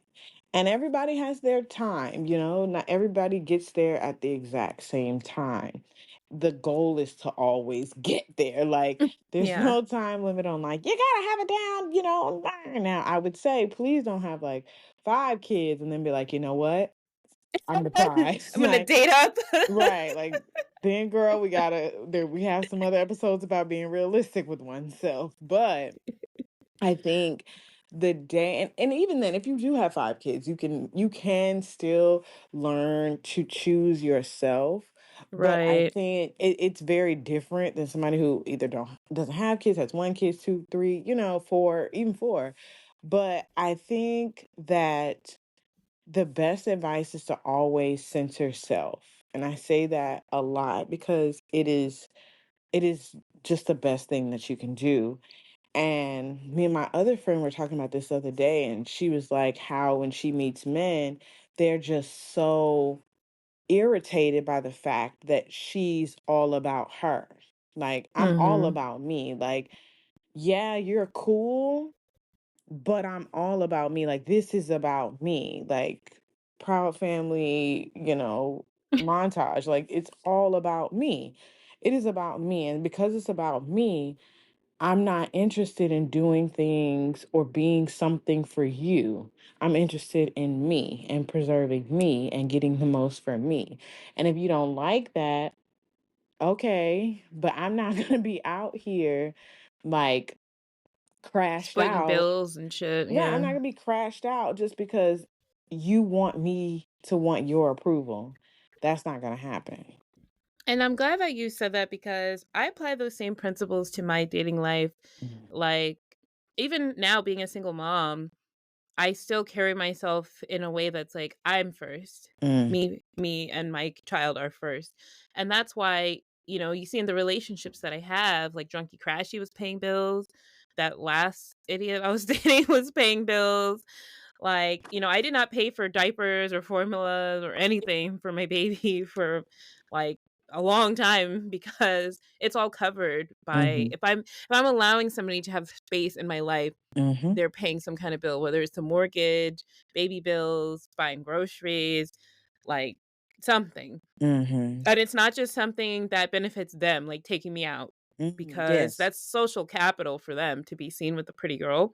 And everybody has their time, not everybody gets there at the exact same time. The goal is to always get there. Like, there's Yeah. no time limit on, like, you gotta have it down, now. I would say, please don't have like 5 kids and then be like, you know what? I'm deprived. I'm gonna Like, date up. right. Like, then girl, we have some other episodes about being realistic with oneself. But I think the day, and even then, if you do have 5 kids, you can still learn to choose yourself. But I Right. think it's very different than somebody who either doesn't have kids, has 1 kid, 2, 3, 4, even 4. But I think that the best advice is to always center self. And I say that a lot because it is just the best thing that you can do. And me and my other friend were talking about this the other day, and she was like, how when she meets men, they're just so irritated by the fact that she's all about her. Like, I'm all Mhm. about me. Like, yeah, you're cool, but I'm all about me. Like, this is about me. Like, proud family, montage. Like, it's all about me. It is about me. And because it's about me, I'm not interested in doing things or being something for you. I'm interested in me and preserving me and getting the most for me. And if you don't like that, okay, but I'm not going to be out here like crashed Splitting out. bills and shit, Yeah, I'm yeah. not going to be crashed out just because you want me to want your approval. That's not going to happen. And I'm glad that you said that because I apply those same principles to my dating life. Mm. Like, even now being a single mom, I still carry myself in a way that's like, I'm first. Mm. Me and my child are first. And that's why, you see in the relationships that I have, like Drunky Crashy was paying bills. That last idiot I was dating was paying bills. Like, I did not pay for diapers or formulas or anything for my baby for like a long time because it's all covered by Mm-hmm. if I'm allowing somebody to have space in my life, Mm-hmm. they're paying some kind of bill, whether it's a mortgage, baby bills, buying groceries, like something. Mm-hmm. And it's not just something that benefits them, like taking me out, because Yes, that's social capital for them to be seen with a pretty girl.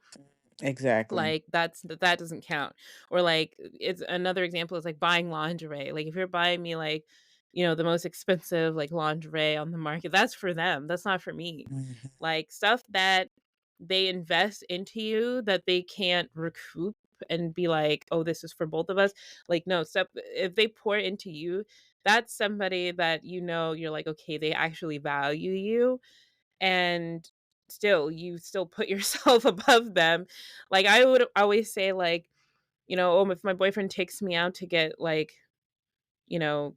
exactly. Like that doesn't count. Or like it's another example is like buying lingerie. Like if you're buying me like, the most expensive like lingerie on the market, that's for them. That's not for me. Mhm. Like stuff that they invest into you that they can't recoup and be like, "Oh, this is for both of us." Like no, stuff if they pour into you, that's somebody that you're like, "Okay, they actually value you." And still you still put yourself above them. Like I would always say like, oh, if my boyfriend takes me out to get like,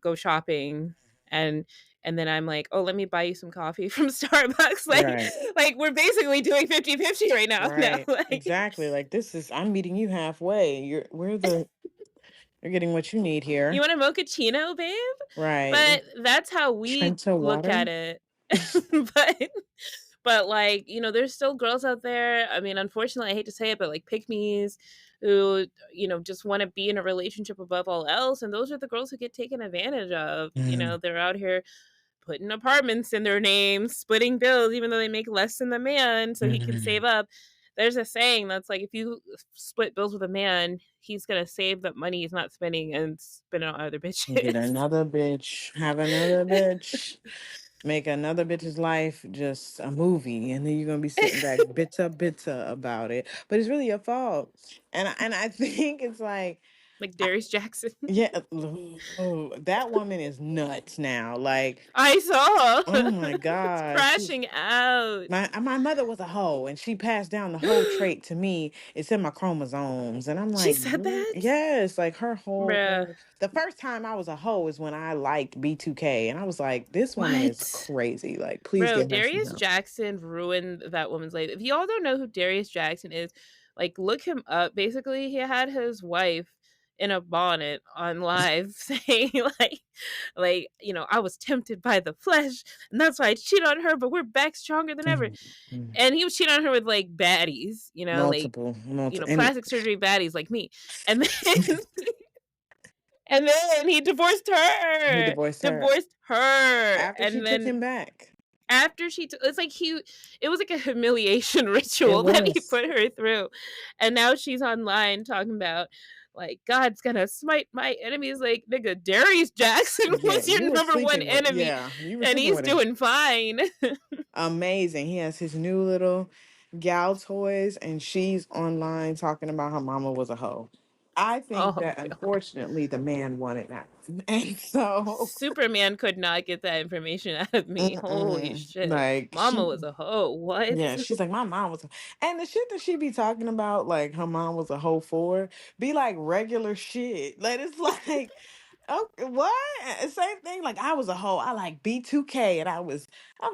go shopping and then I'm like, "Oh, let me buy you some coffee from Starbucks." Right, Like we're basically doing 50-50 right now. No, right, like exactly. Like I'm meeting you halfway. You're getting what you need you here. want a mochaccino, babe? Right. But that's how we Trenta look water. at it. but like, there's still girls out there. I mean, unfortunately, I hate to say it, but like pick me's who, just want to be in a relationship above all else. And those are the girls who get taken advantage of. Mm, They're out here putting apartments in their names, splitting bills, even though they make less than the man so he can mm. save up. There's a saying that's like if you split bills with a man, he's gonna save that money he's not spending and spend it on other Get bitches. another bitch, have another bitch, make another bitch's life just a movie, and then you're gonna be sitting back bitter about it. But it's really your fault, and I think it's like, Like I, Darius Jackson. yeah, oh, that woman is nuts now. Like, I saw. oh my It's god, she's crashing out. my mother was a hoe, and she passed down the whole trait to me. It's in my chromosomes, and I'm She like, said "What?" that? Yes, like her whole Bruh. thing. The first time I was a hoe is when I liked B2K, and I was like, this woman is What? crazy. Like, please Bro, get her some Darius help. Jackson ruined that woman's life. If y'all don't know who Darius Jackson is, like look him up. Basically, he had his wife in a bonnet on live saying I was tempted by the flesh and that's why I cheat on her, but we're back stronger than ever. Mhm, mhm. And he was cheating on her with like baddies, like Multiple, and plastic surgery baddies like me. And then and then he divorced he her. divorced her Divorced her. after she And took then him back. after it's like it was like a humiliation It ritual that he was. put her through. And now she's online talking about like God's gonna smite my enemies. Like nigga, Darius Jackson Yeah, was your you were number one sleeping with. enemy Yeah, you were and sleeping he's with him. doing fine. Amazing. He has his new little gal toys, and she's online talking about her mama was a hoe. I think Oh that god. unfortunately the man wanted that, and so Superman could not get that information out of me. Holy mm-mm. shit. Like Mama was a hoe. What? yeah, she's like my mom was, and the shit that she be talking about, like her mom was a hoe for, be like regular shit. Like it's like. Oh, what? Same thing. Like I was a hoe. I like B2K, and I was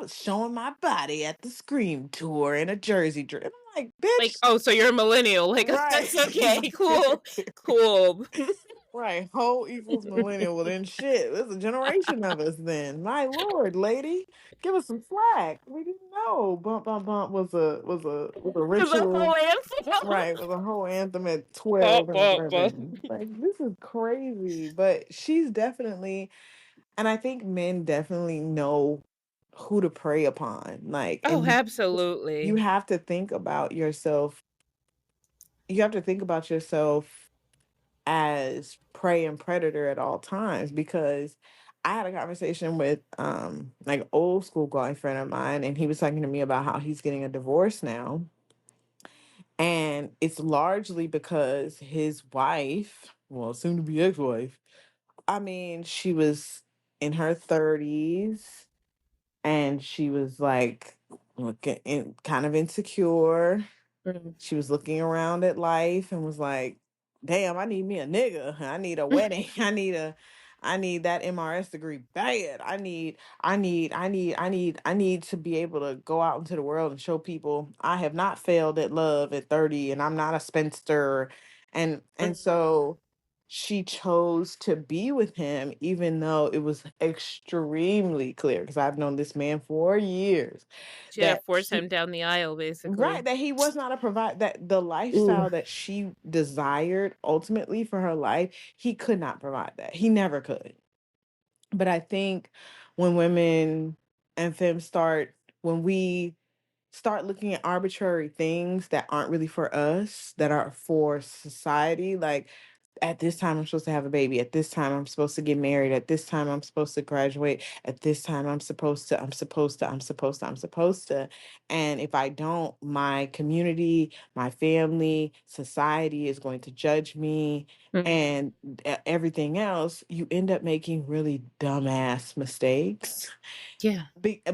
showing my body at the Scream tour in a jersey dress. I'm like, Like, bitch, oh, so you're a millennial. Like right? that's okay. Cool. Cool. Right. Hoe equals millennial. Well, then shit. There's a generation of us. Then, my lord, lady, give us some slack. We didn't know. Bump, bump, bump was a The ritual. whole anthem. Right, with a whole anthem at Bop, 12 and bop, bop. 11. Like, this is crazy. But she's definitely. And I think men definitely know who to prey upon. Like, Oh, and you absolutely. have to think about yourself. You have to think about yourself as prey and predator at all times, because I had a conversation with like old school boyfriend of mine, and he was talking to me about how he's getting a divorce now. And it's largely because his wife, well, soon to be ex-wife, I mean, she was in her 30s, and she was like looking kind of insecure. Mm. She was looking around at life and was like, "Damn, I need me a nigga. I need a wedding. I need that MRS degree bad. I need to be able to go out into the world and show people I have not failed at love at 30, and I'm not a spinster." And so she chose to be with him, even though it was extremely clear, because I've known this man for years, She had to that force him down the aisle, right, basically. that he was not a provide, that the Ooh. lifestyle that she desired ultimately for her life, he could not provide that. He never could. But I think when women and femmes when we start looking at arbitrary things that aren't really for us, that are for society, like at this time I'm supposed to have a baby, at this time I'm supposed to get married, at this time I'm supposed to graduate, at this time I'm supposed to. And if I don't, my community, my family, society is going to judge me Mm. and everything else. You end up making really dumbass mistakes, Yeah.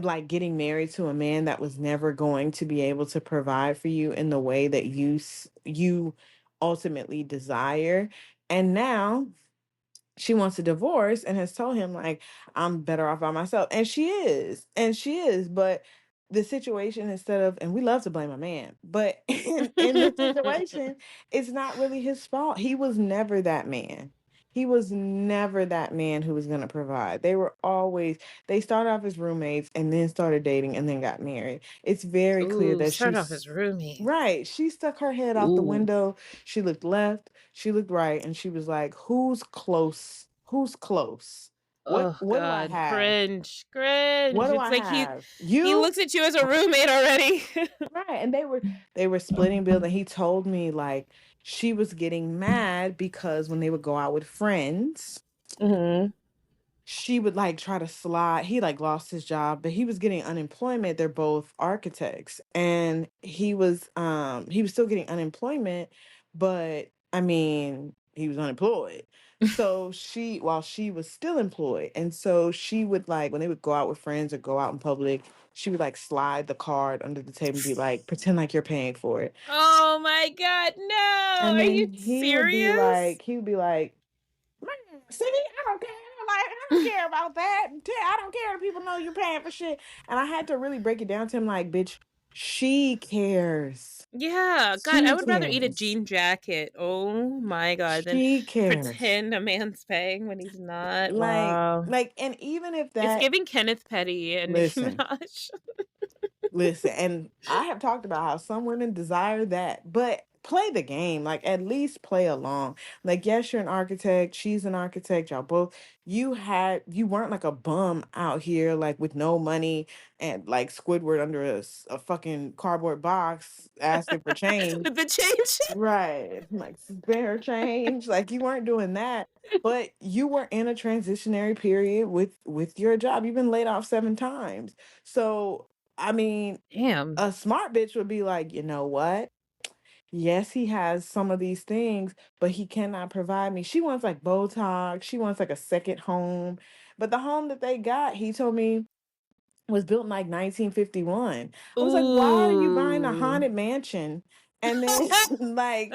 like getting married to a man that was never going to be able to provide for you in the way that you ultimately desire. And now she wants a divorce and has told him like, I'm better off by myself, and she is, but the situation, instead of, and we love to blame a man, but in the situation, it's not really his fault. He was never that man. He was never that man who was going to provide. They started off as roommates and then started dating and then got married. It's very clear Ooh, that start off as roommates. right. She stuck her head out the Ooh. window. She looked left, she looked right, and she was like, "Who's close? Who's close? What Oh what do I God, have? cringe, What cringe. do It's I like have? he You?" looks at you as a roommate already. Right. And they were splitting bills, and he told me like she was getting mad because when they would go out with friends, Hmm. she would like try to slide. He like lost his job, but he was getting unemployment. They're both architects, and he was still getting unemployment, but I mean he was unemployed. So while she was still employed, and so she would like, when they would go out with friends or go out in public, she would like slide the card under the table and be like, pretend like you're paying for it. Oh my God, no! And Are you then serious? he would be like, "Man, see, I don't care. Like, I don't care about that. I don't care if people know you're paying for shit." And I had to really break it down to him, like, bitch, she cares. Yeah, God, I She would rather eat a cares. jean jacket. Oh my God, than She cares. pretend a man's paying when he's not. Like, Wow. and even if It's that, giving Kenneth Petty and Nicki listen, Minaj. listen, and I have talked about how some women desire that, but play the game. Like, at least play along. Like, yes, you're an architect, she's an architect, y'all both, you weren't like a bum out here, like with no money and like Squidward under a fucking cardboard box asking for change. With the change. Right. Like spare change. Like you weren't doing that. But you were in a transitionary period with your job. You've been laid off 7 times. So I mean, Damn. a smart bitch would be like, you know what? Yes, he has some of these things, but he cannot provide me. She wants like Botox. She wants like a second home. But the home that they got, he told me, was built in like 1951. I was like, why are you buying a Ooh. haunted mansion? And then like,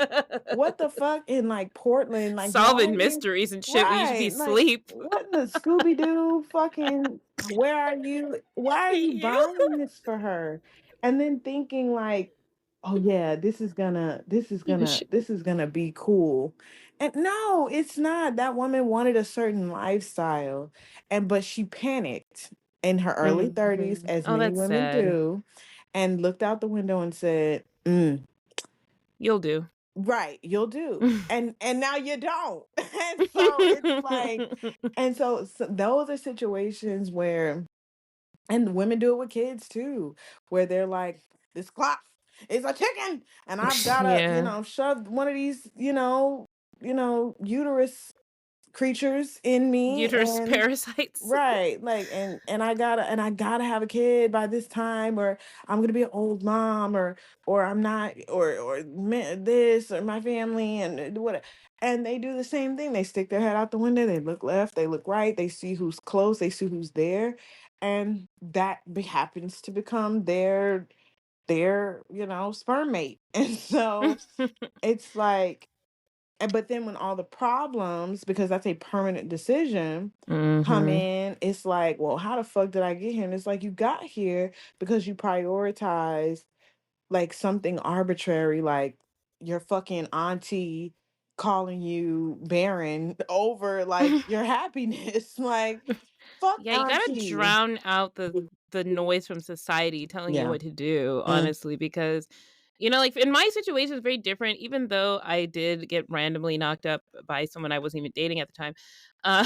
what the fuck in like Portland? Like, why are Solving you mysteries and shit when you should be right? Like, asleep. what in the Scooby Doo fucking? Where are you? Why are you You? buying this for her? And then thinking like, oh yeah, this is gonna be cool. And no, it's not. That woman wanted a certain lifestyle, and but she panicked in her early 30s, Mhm. as Oh, many that's women sad. do, and looked out the window and said, You'll do. right, you'll do. And now you don't. And so it's like, and so those are situations where, and women do it with kids too, where they're like, this clock is a chicken, and I've gotta, Yeah. shove one of these, uterus creatures in me, Uterus and parasites. right, like, and I gotta have a kid by this time, or I'm gonna be an old mom, or I'm not, this, or my family, and what. And they do the same thing. They stick their head out the window, they look left, they look right, they see who's close, they see who's there, and happens to become their sperm mate. And so it's like, but then when all the problems, because that's a permanent decision, come Mhm. in, it's like, well, how the fuck did I get here? And it's like, you got here because you prioritized like something arbitrary, like your fucking auntie calling you barren over like your happiness. Like, fuck Yeah, you gotta auntie. drown out the noise from society telling you Yeah. what to do, Mm. honestly, because You know, like, in my situation, it's very different, even though I did get randomly knocked up by someone I wasn't even dating at the time. Uh,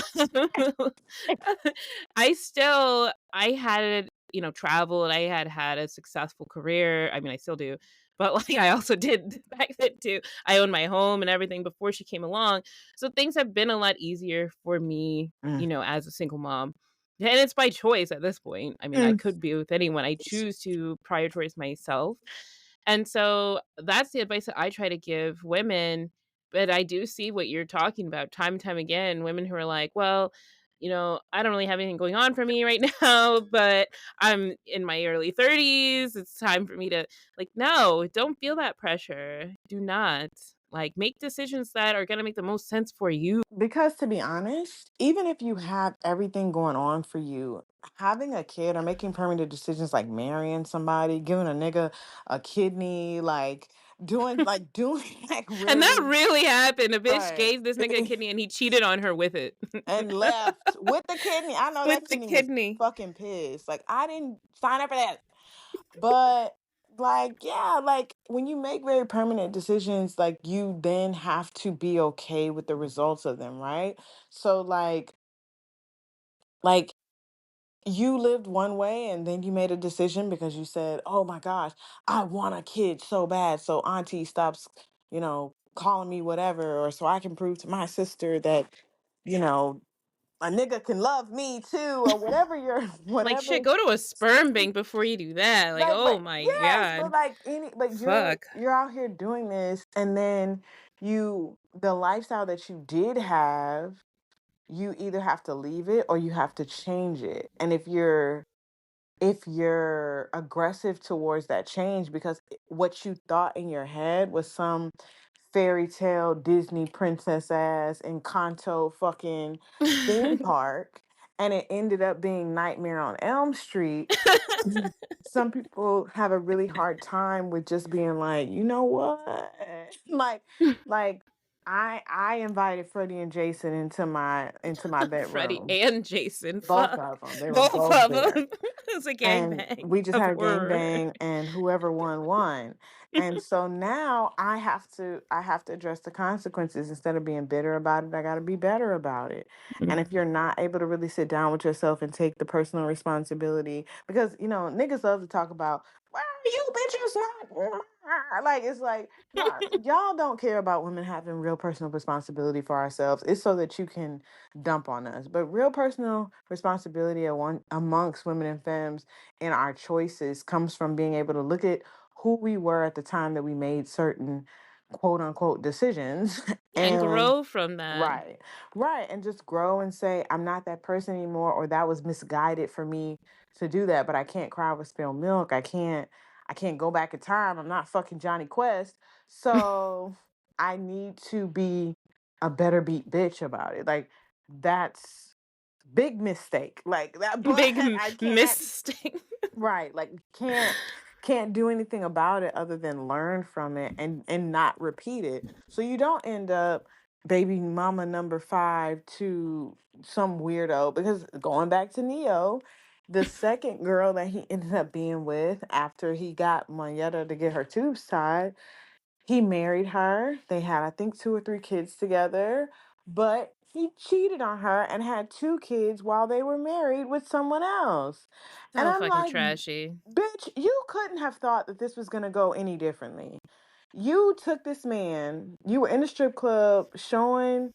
I had, you know, traveled, I had a successful career, I mean, I still do, but, like, I also did back then too. I owned my home and everything before she came along, so things have been a lot easier for me, Mm. you know, as a single mom. And it's by choice at this point. I mean, I Mm. could be with anyone. I choose to prioritize myself. And so that's the advice that I try to give women. But I do see what you're talking about time and time again. Women who are like, well, you know, I don't really have anything going on for me right now, but I'm in my early 30s. It's time for me to, like, no, don't feel that pressure. Do not. Like, make decisions that are going to make the most sense for you. Because to be honest, even if you have everything going on for you, having a kid or making permanent decisions like marrying somebody, giving a nigga a kidney, doing like And that really really happened. A bitch right. gave this nigga a kidney and he cheated on her with it. And left with the kidney. I know With that the kidney was kidney. fucking pissed. Like I didn't sign up for that. But like yeah, like when you make very permanent decisions, like you then have to be okay with the results of them, right? So like you lived one way and then you made a decision because you said, "Oh my gosh, I want a kid so bad." So auntie stops, calling me whatever or so I can prove to my sister that, you know, a nigga can love me too or whatever your Like, shit, whatever. go to a sperm bank before you do that. Like, Like oh but my yes, but god. like any but you're Fuck. you're out here doing this and then the lifestyle that you did have, you either have to leave it or you have to change it. And if you're aggressive towards that change because what you thought in your head was some fairy tale Disney princess ass Encanto fucking theme park and it ended up being Nightmare on Elm Street. Mhm. Some people have a really hard time with just being like, you know what? like I invited Freddie and Jason into my Freddie bedroom. and Jason. Both Fuck. of them. They were Both both of there. them. It's a And gangbang we just of had a gang horror. bang and whoever won. And so now I have to address the consequences instead of being bitter about it. I got to be better about it. And if you're not able to really sit down with yourself and take the personal responsibility because niggas love to talk about why are you bitches not like it's like y'all don't care about women having real personal responsibility for ourselves. It's so that you can dump on us. But real personal responsibility amongst women and femmes in our choices comes from being able to look at who we were at the time that we made certain quote unquote decisions And and grow from that. right, right, and just grow and say, I'm not that person anymore, or that was misguided for me to do that, but I can't cry over spilled milk. I can't go back in time. I'm not fucking Johnny Quest. So I need to be a better beat bitch about it. Like that's big mistake. Like that, but Big I can't mistake. right. Like can't do anything about it other than learn from it and not repeat it. So you don't end up baby mama number 5 to some weirdo because going back to Neo, the second girl that he ended up being with after he got Mayetta to get her tubes tied, he married her. They had, I think, 2 or 3 kids together, but he cheated on her and had 2 kids while they were married with someone else. And So I'm fucking like, trashy. bitch, you couldn't have thought that this was going to go any differently. You took this man, you were in the strip club showing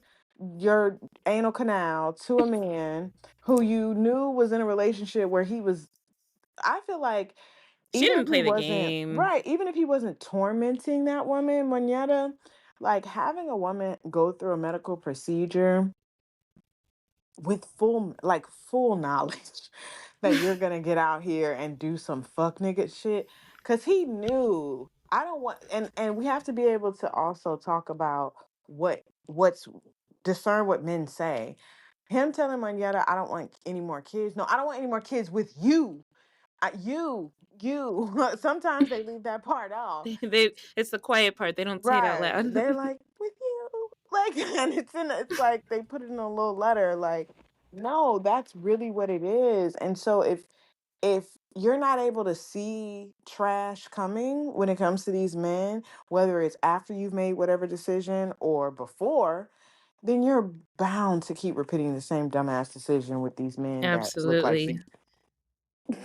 your anal canal to a man who you knew was in a relationship where he was, I feel like, She even if didn't he play the wasn't game. right, even if he wasn't tormenting that woman, Moneta, like having a woman go through a medical procedure with full knowledge that you're gonna get out here and do some fuck nigga shit. Cause he knew I don't want and we have to be able to also talk about what's discern what men say. Him telling Moneta, I don't want any more kids. No, I don't want any more kids with you. You. Sometimes they leave that part off. It's the quiet part. They don't say it out Right. loud. They're like, with you. Like, and it's like they put it in a little letter, like, no, that's really what it is. And so if you're not able to see trash coming when it comes to these men, whether it's after you've made whatever decision or before, then you're bound to keep repeating the same dumbass decision with these men that look like Absolutely.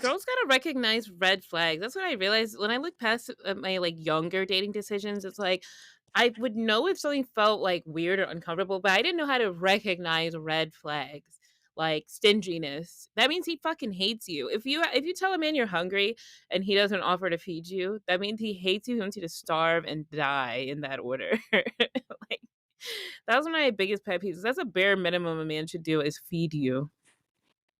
Girls gotta recognize red flags. That's what I realized when I look past my like younger dating decisions. It's like I would know if something felt like weird or uncomfortable, but I didn't know how to recognize red flags like stinginess. That means he fucking hates you. If you tell a man you're hungry and he doesn't offer to feed you, that means he hates you. He wants you to starve and die in that order. Like that was one of my biggest pet peeves. That's a bare minimum a man should do is feed you.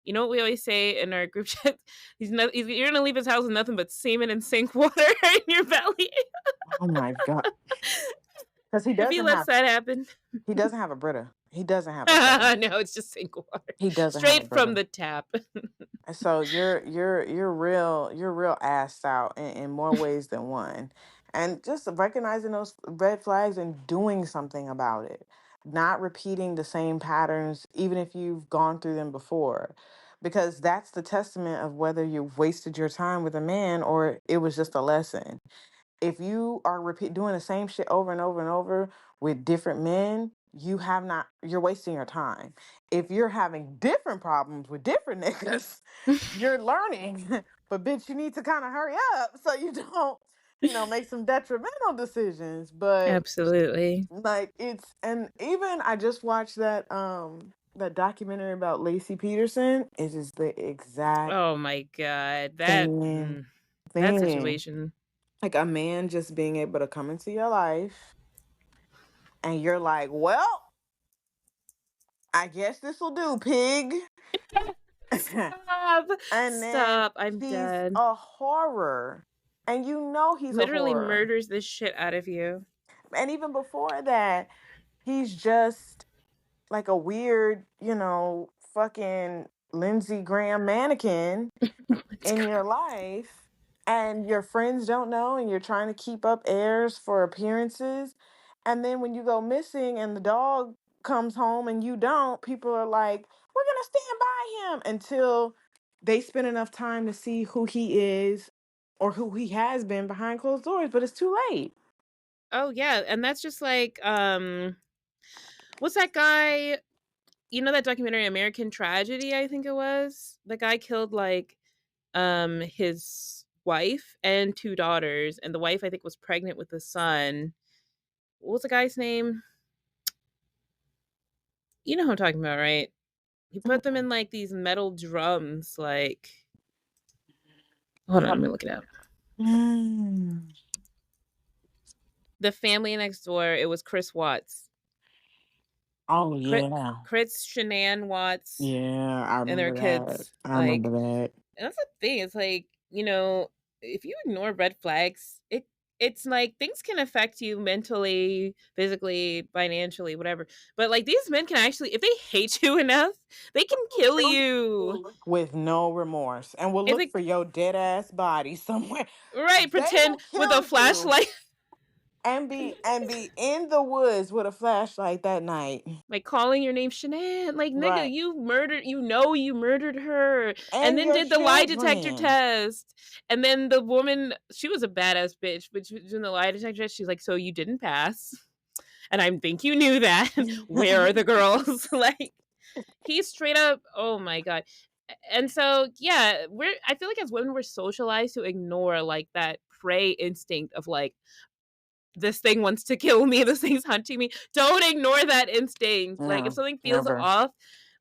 You know what we always say in our group chat? You're gonna leave his house with nothing but semen and sink water in your belly. Oh my God. Because he If he doesn't lets have that happen. he doesn't have a Brita. He doesn't have a Brita. No, it's just sink water. He doesn't have a Straight from Brita. the tap. So you're real assed out in more ways than one. And just recognizing those red flags and doing something about it. Not repeating the same patterns, even if you've gone through them before. Because that's the testament of whether you've wasted your time with a man or it was just a lesson. If you are doing the same shit over and over and over with different men, you're wasting your time. If you're having different problems with different niggas, you're learning. But bitch, you need to kind of hurry up so you don't, make some detrimental decisions. But Absolutely. like and even I just watched that documentary about Lacey Peterson. It is the exact Oh my god. same That thing. situation. Like a man just being able to come into your life and you're like, well, I guess this will do, pig. Stop. And then Stop. I'm he's dead. a horror. And he's a Literally horror. murders the shit out of you. And even before that, he's just like a weird, fucking Lindsey Graham mannequin It's in great. your life, and your friends don't know, and you're trying to keep up airs for appearances. And then when you go missing and the dog comes home and you don't, people are like, we're going to stand by him until they spend enough time to see who he is or who he has been behind closed doors, but it's too late. Oh yeah, and that's just like what's that guy? You know that documentary American Tragedy, I think it was? The guy killed like his wife and two daughters, and the wife I think was pregnant with the son. What was the guy's name? You know who I'm talking about, right? He put them in like these metal drums, like hold on, let me look it up. Mm. The Family Next Door, it was Chris Watts. Oh, Chris, yeah. Chris Shanann Watts Yeah, I and their remember that. kids. I remember Like that. and that's the thing. It's like, if you ignore red flags, it's like things can affect you mentally, physically, financially, whatever. But like these men can actually, if they hate you enough, they can kill you. With no remorse and will It's look like for your dead ass body somewhere. right, They will pretend with a kill you flashlight, and be in the woods with a flashlight that night. like calling your name Shanann. Like nigga, Right. you murdered her, and And then your did the lie detector children. test. And then the woman, she was a badass bitch, but she was doing the lie detector test. She's like, so you didn't pass. And I think you knew that. Where are the girls? Like he's straight up. Oh my god. And so yeah, I feel like as women we're socialized to ignore like that prey instinct of like this thing wants to kill me, this thing's hunting me. Don't ignore that instinct. Like if No, something feels never. off,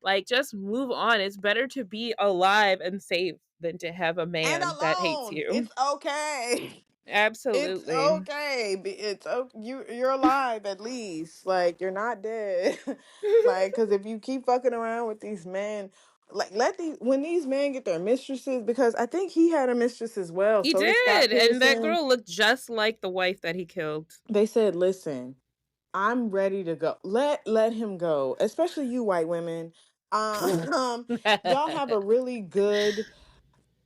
like just move on. It's better to be alive and safe than to have a And man that hates alone. you. It's okay. It's Absolutely. okay. You're alive at least. Like you're not dead. Like cuz if you keep fucking around with these men, like when these men get their mistresses, because I think he had a mistress as well. He So did Scott did. And that Peterson. girl looked just like the wife that he killed. They said, "Listen, I'm ready to go. Let him go. Especially you white women. Y'all have a really good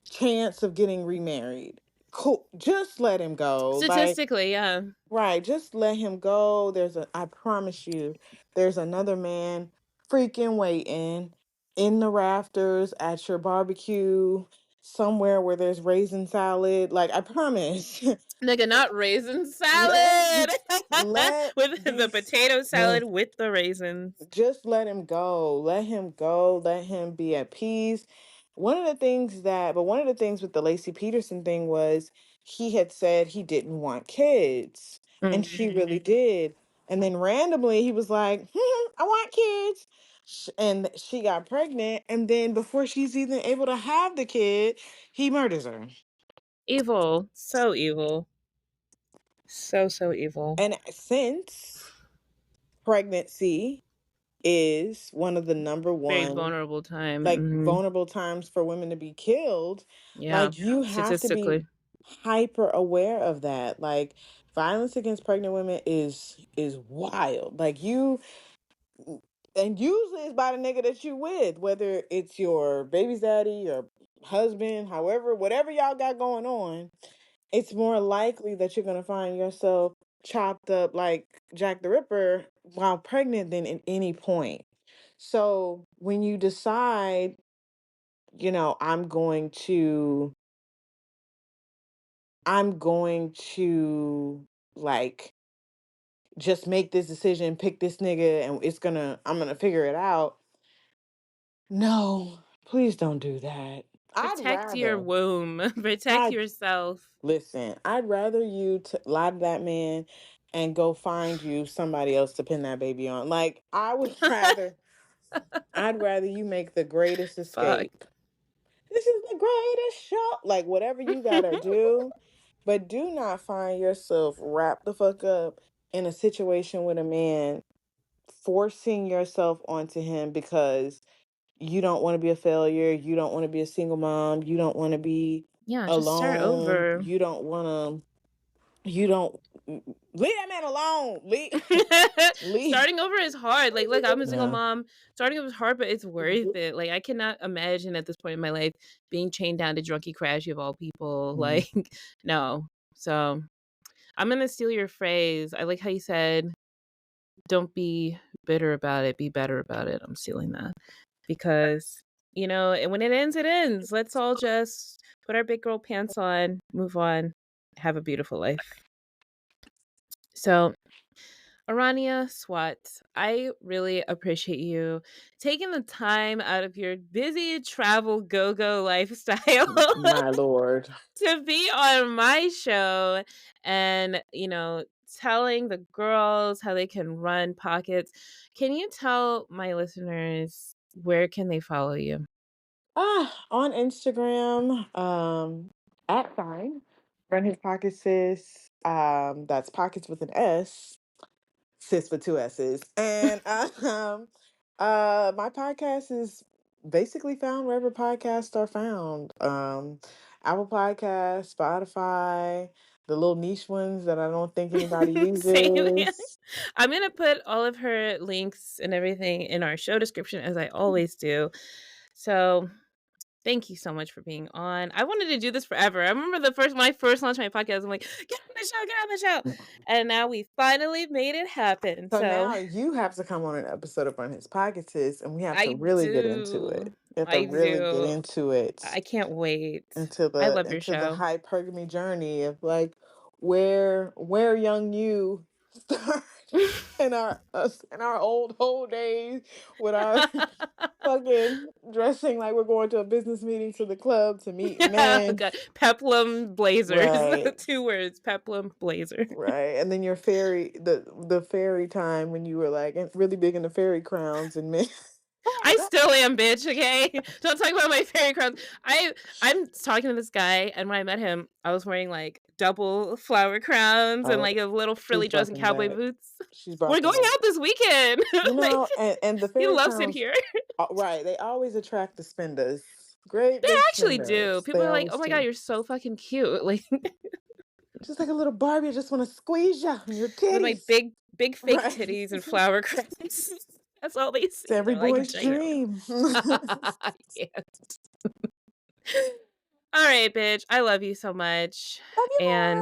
chance of getting remarried. Cool. Just let him go. Like, Statistically, yeah. right, just let him go. I promise you, there's another man freaking waiting in the rafters at your barbecue. somewhere where there's raisin salad. Like, I promise. Nigga, not raisin let salad. let With the these potato salad with the raisins. just let him go. Let him go. Let him be at peace. One of the things with the Lacey Peterson thing was he had said he didn't want kids, and she really did. And then randomly he was like, I want kids. And she got pregnant. And then before she's even able to have the kid, he murders her. Evil. So evil. So evil. And since pregnancy is one of the number Very one vulnerable time. like vulnerable times for women to be killed, Yeah. like you have to be Statistically. hyper aware of that. Like violence against pregnant women is wild. Like you and usually it's by the nigga that you with, whether it's your baby's daddy, your husband, however, whatever y'all got going on, it's more likely that you're gonna find yourself chopped up like Jack the Ripper while pregnant than at any point. So when you decide, I'm going to like just make this decision, pick this nigga, and I'm gonna figure it out. No, please don't do that. Protect your womb. Protect I yourself. listen, I'd rather you lie to that man and go find you somebody else to pin that baby on. Like, I'd rather you make the greatest Fuck. escape. This is the greatest show. Like, whatever you gotta do, but do not find yourself wrapped the fuck up in a situation with a man, forcing yourself onto him because you don't want to be a failure. You don't want to be a single mom. You don't want to be Yeah, just start alone. over. You don't want to, you don't, leave that man alone. Leave. Starting over is hard. Like, look, I'm a single Yeah. mom. Starting over is hard, but it's worth it. Like, I cannot imagine at this point in my life being chained down to drunky crash of all people. Like, no. So I'm gonna steal your phrase. I like how you said, "Don't be bitter about it. Be better about it." I'm stealing that because and when it ends, it ends. Let's all just put our big girl pants on, move on, have a beautiful life. So, Aranea, Swat, I really appreciate you taking the time out of your busy travel go-go lifestyle My lord. to be on my show and, telling the girls how they can run pockets. Can you tell my listeners where can they follow you? On Instagram, at sign, RunHisPocketsSis. That's pockets with an S, sis with two S's. And my podcast is basically found wherever podcasts are found. Apple Podcasts, Spotify, the little niche ones that I don't think anybody Same here. uses. I'm going to put all of her links and everything in our show description, as I always do. So thank you so much for being on. I wanted to do this forever. I remember when I first launched my podcast, I'm like, get on the show. And now we finally made it happen. So So now you have to come on an episode of Run His Pockets, and we have to I really get into do. it. We have to I really get do. into it, I can't wait. into I the love your into the show. hypergamy journey of like where young you start in our old days with our fucking dressing like we're going to a business meeting, to the club to meet Oh, men. God. Peplum blazers. Right. 2 words. Peplum blazer. Right. And then your the fairy time when you were like really big into fairy crowns and men. I still am, bitch. Okay, don't talk about my fairy crowns. I'm talking to this guy, and when I met him, I was wearing like double flower crowns and Oh, like a little she's frilly dress brought and them cowboy back. boots. She's brought We're them going back. out this weekend. Like, And the he fairy loves it crowns, here. right? They always attract the spenders. Great They big actually do. spenders. People They are like, "Oh always my god, do. you're so fucking cute!" Like Just like a little Barbie, I just want to squeeze you on your with my titties. big fake Right. titties and flower crowns. That's all they It's see. every They're like, boy's "Damn." dream. Yeah. All right, bitch. I love you so much. Love you And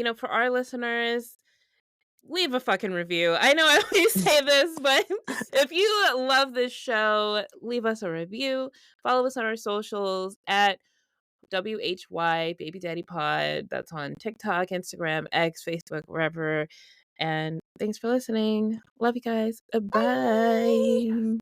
more. for our listeners, leave a fucking review. I know I always say this, but if you love this show, leave us a review. Follow us on our socials at WHY Baby Daddy Pod. That's on TikTok, Instagram, X, Facebook, wherever. And thanks for listening. Love you guys. Bye.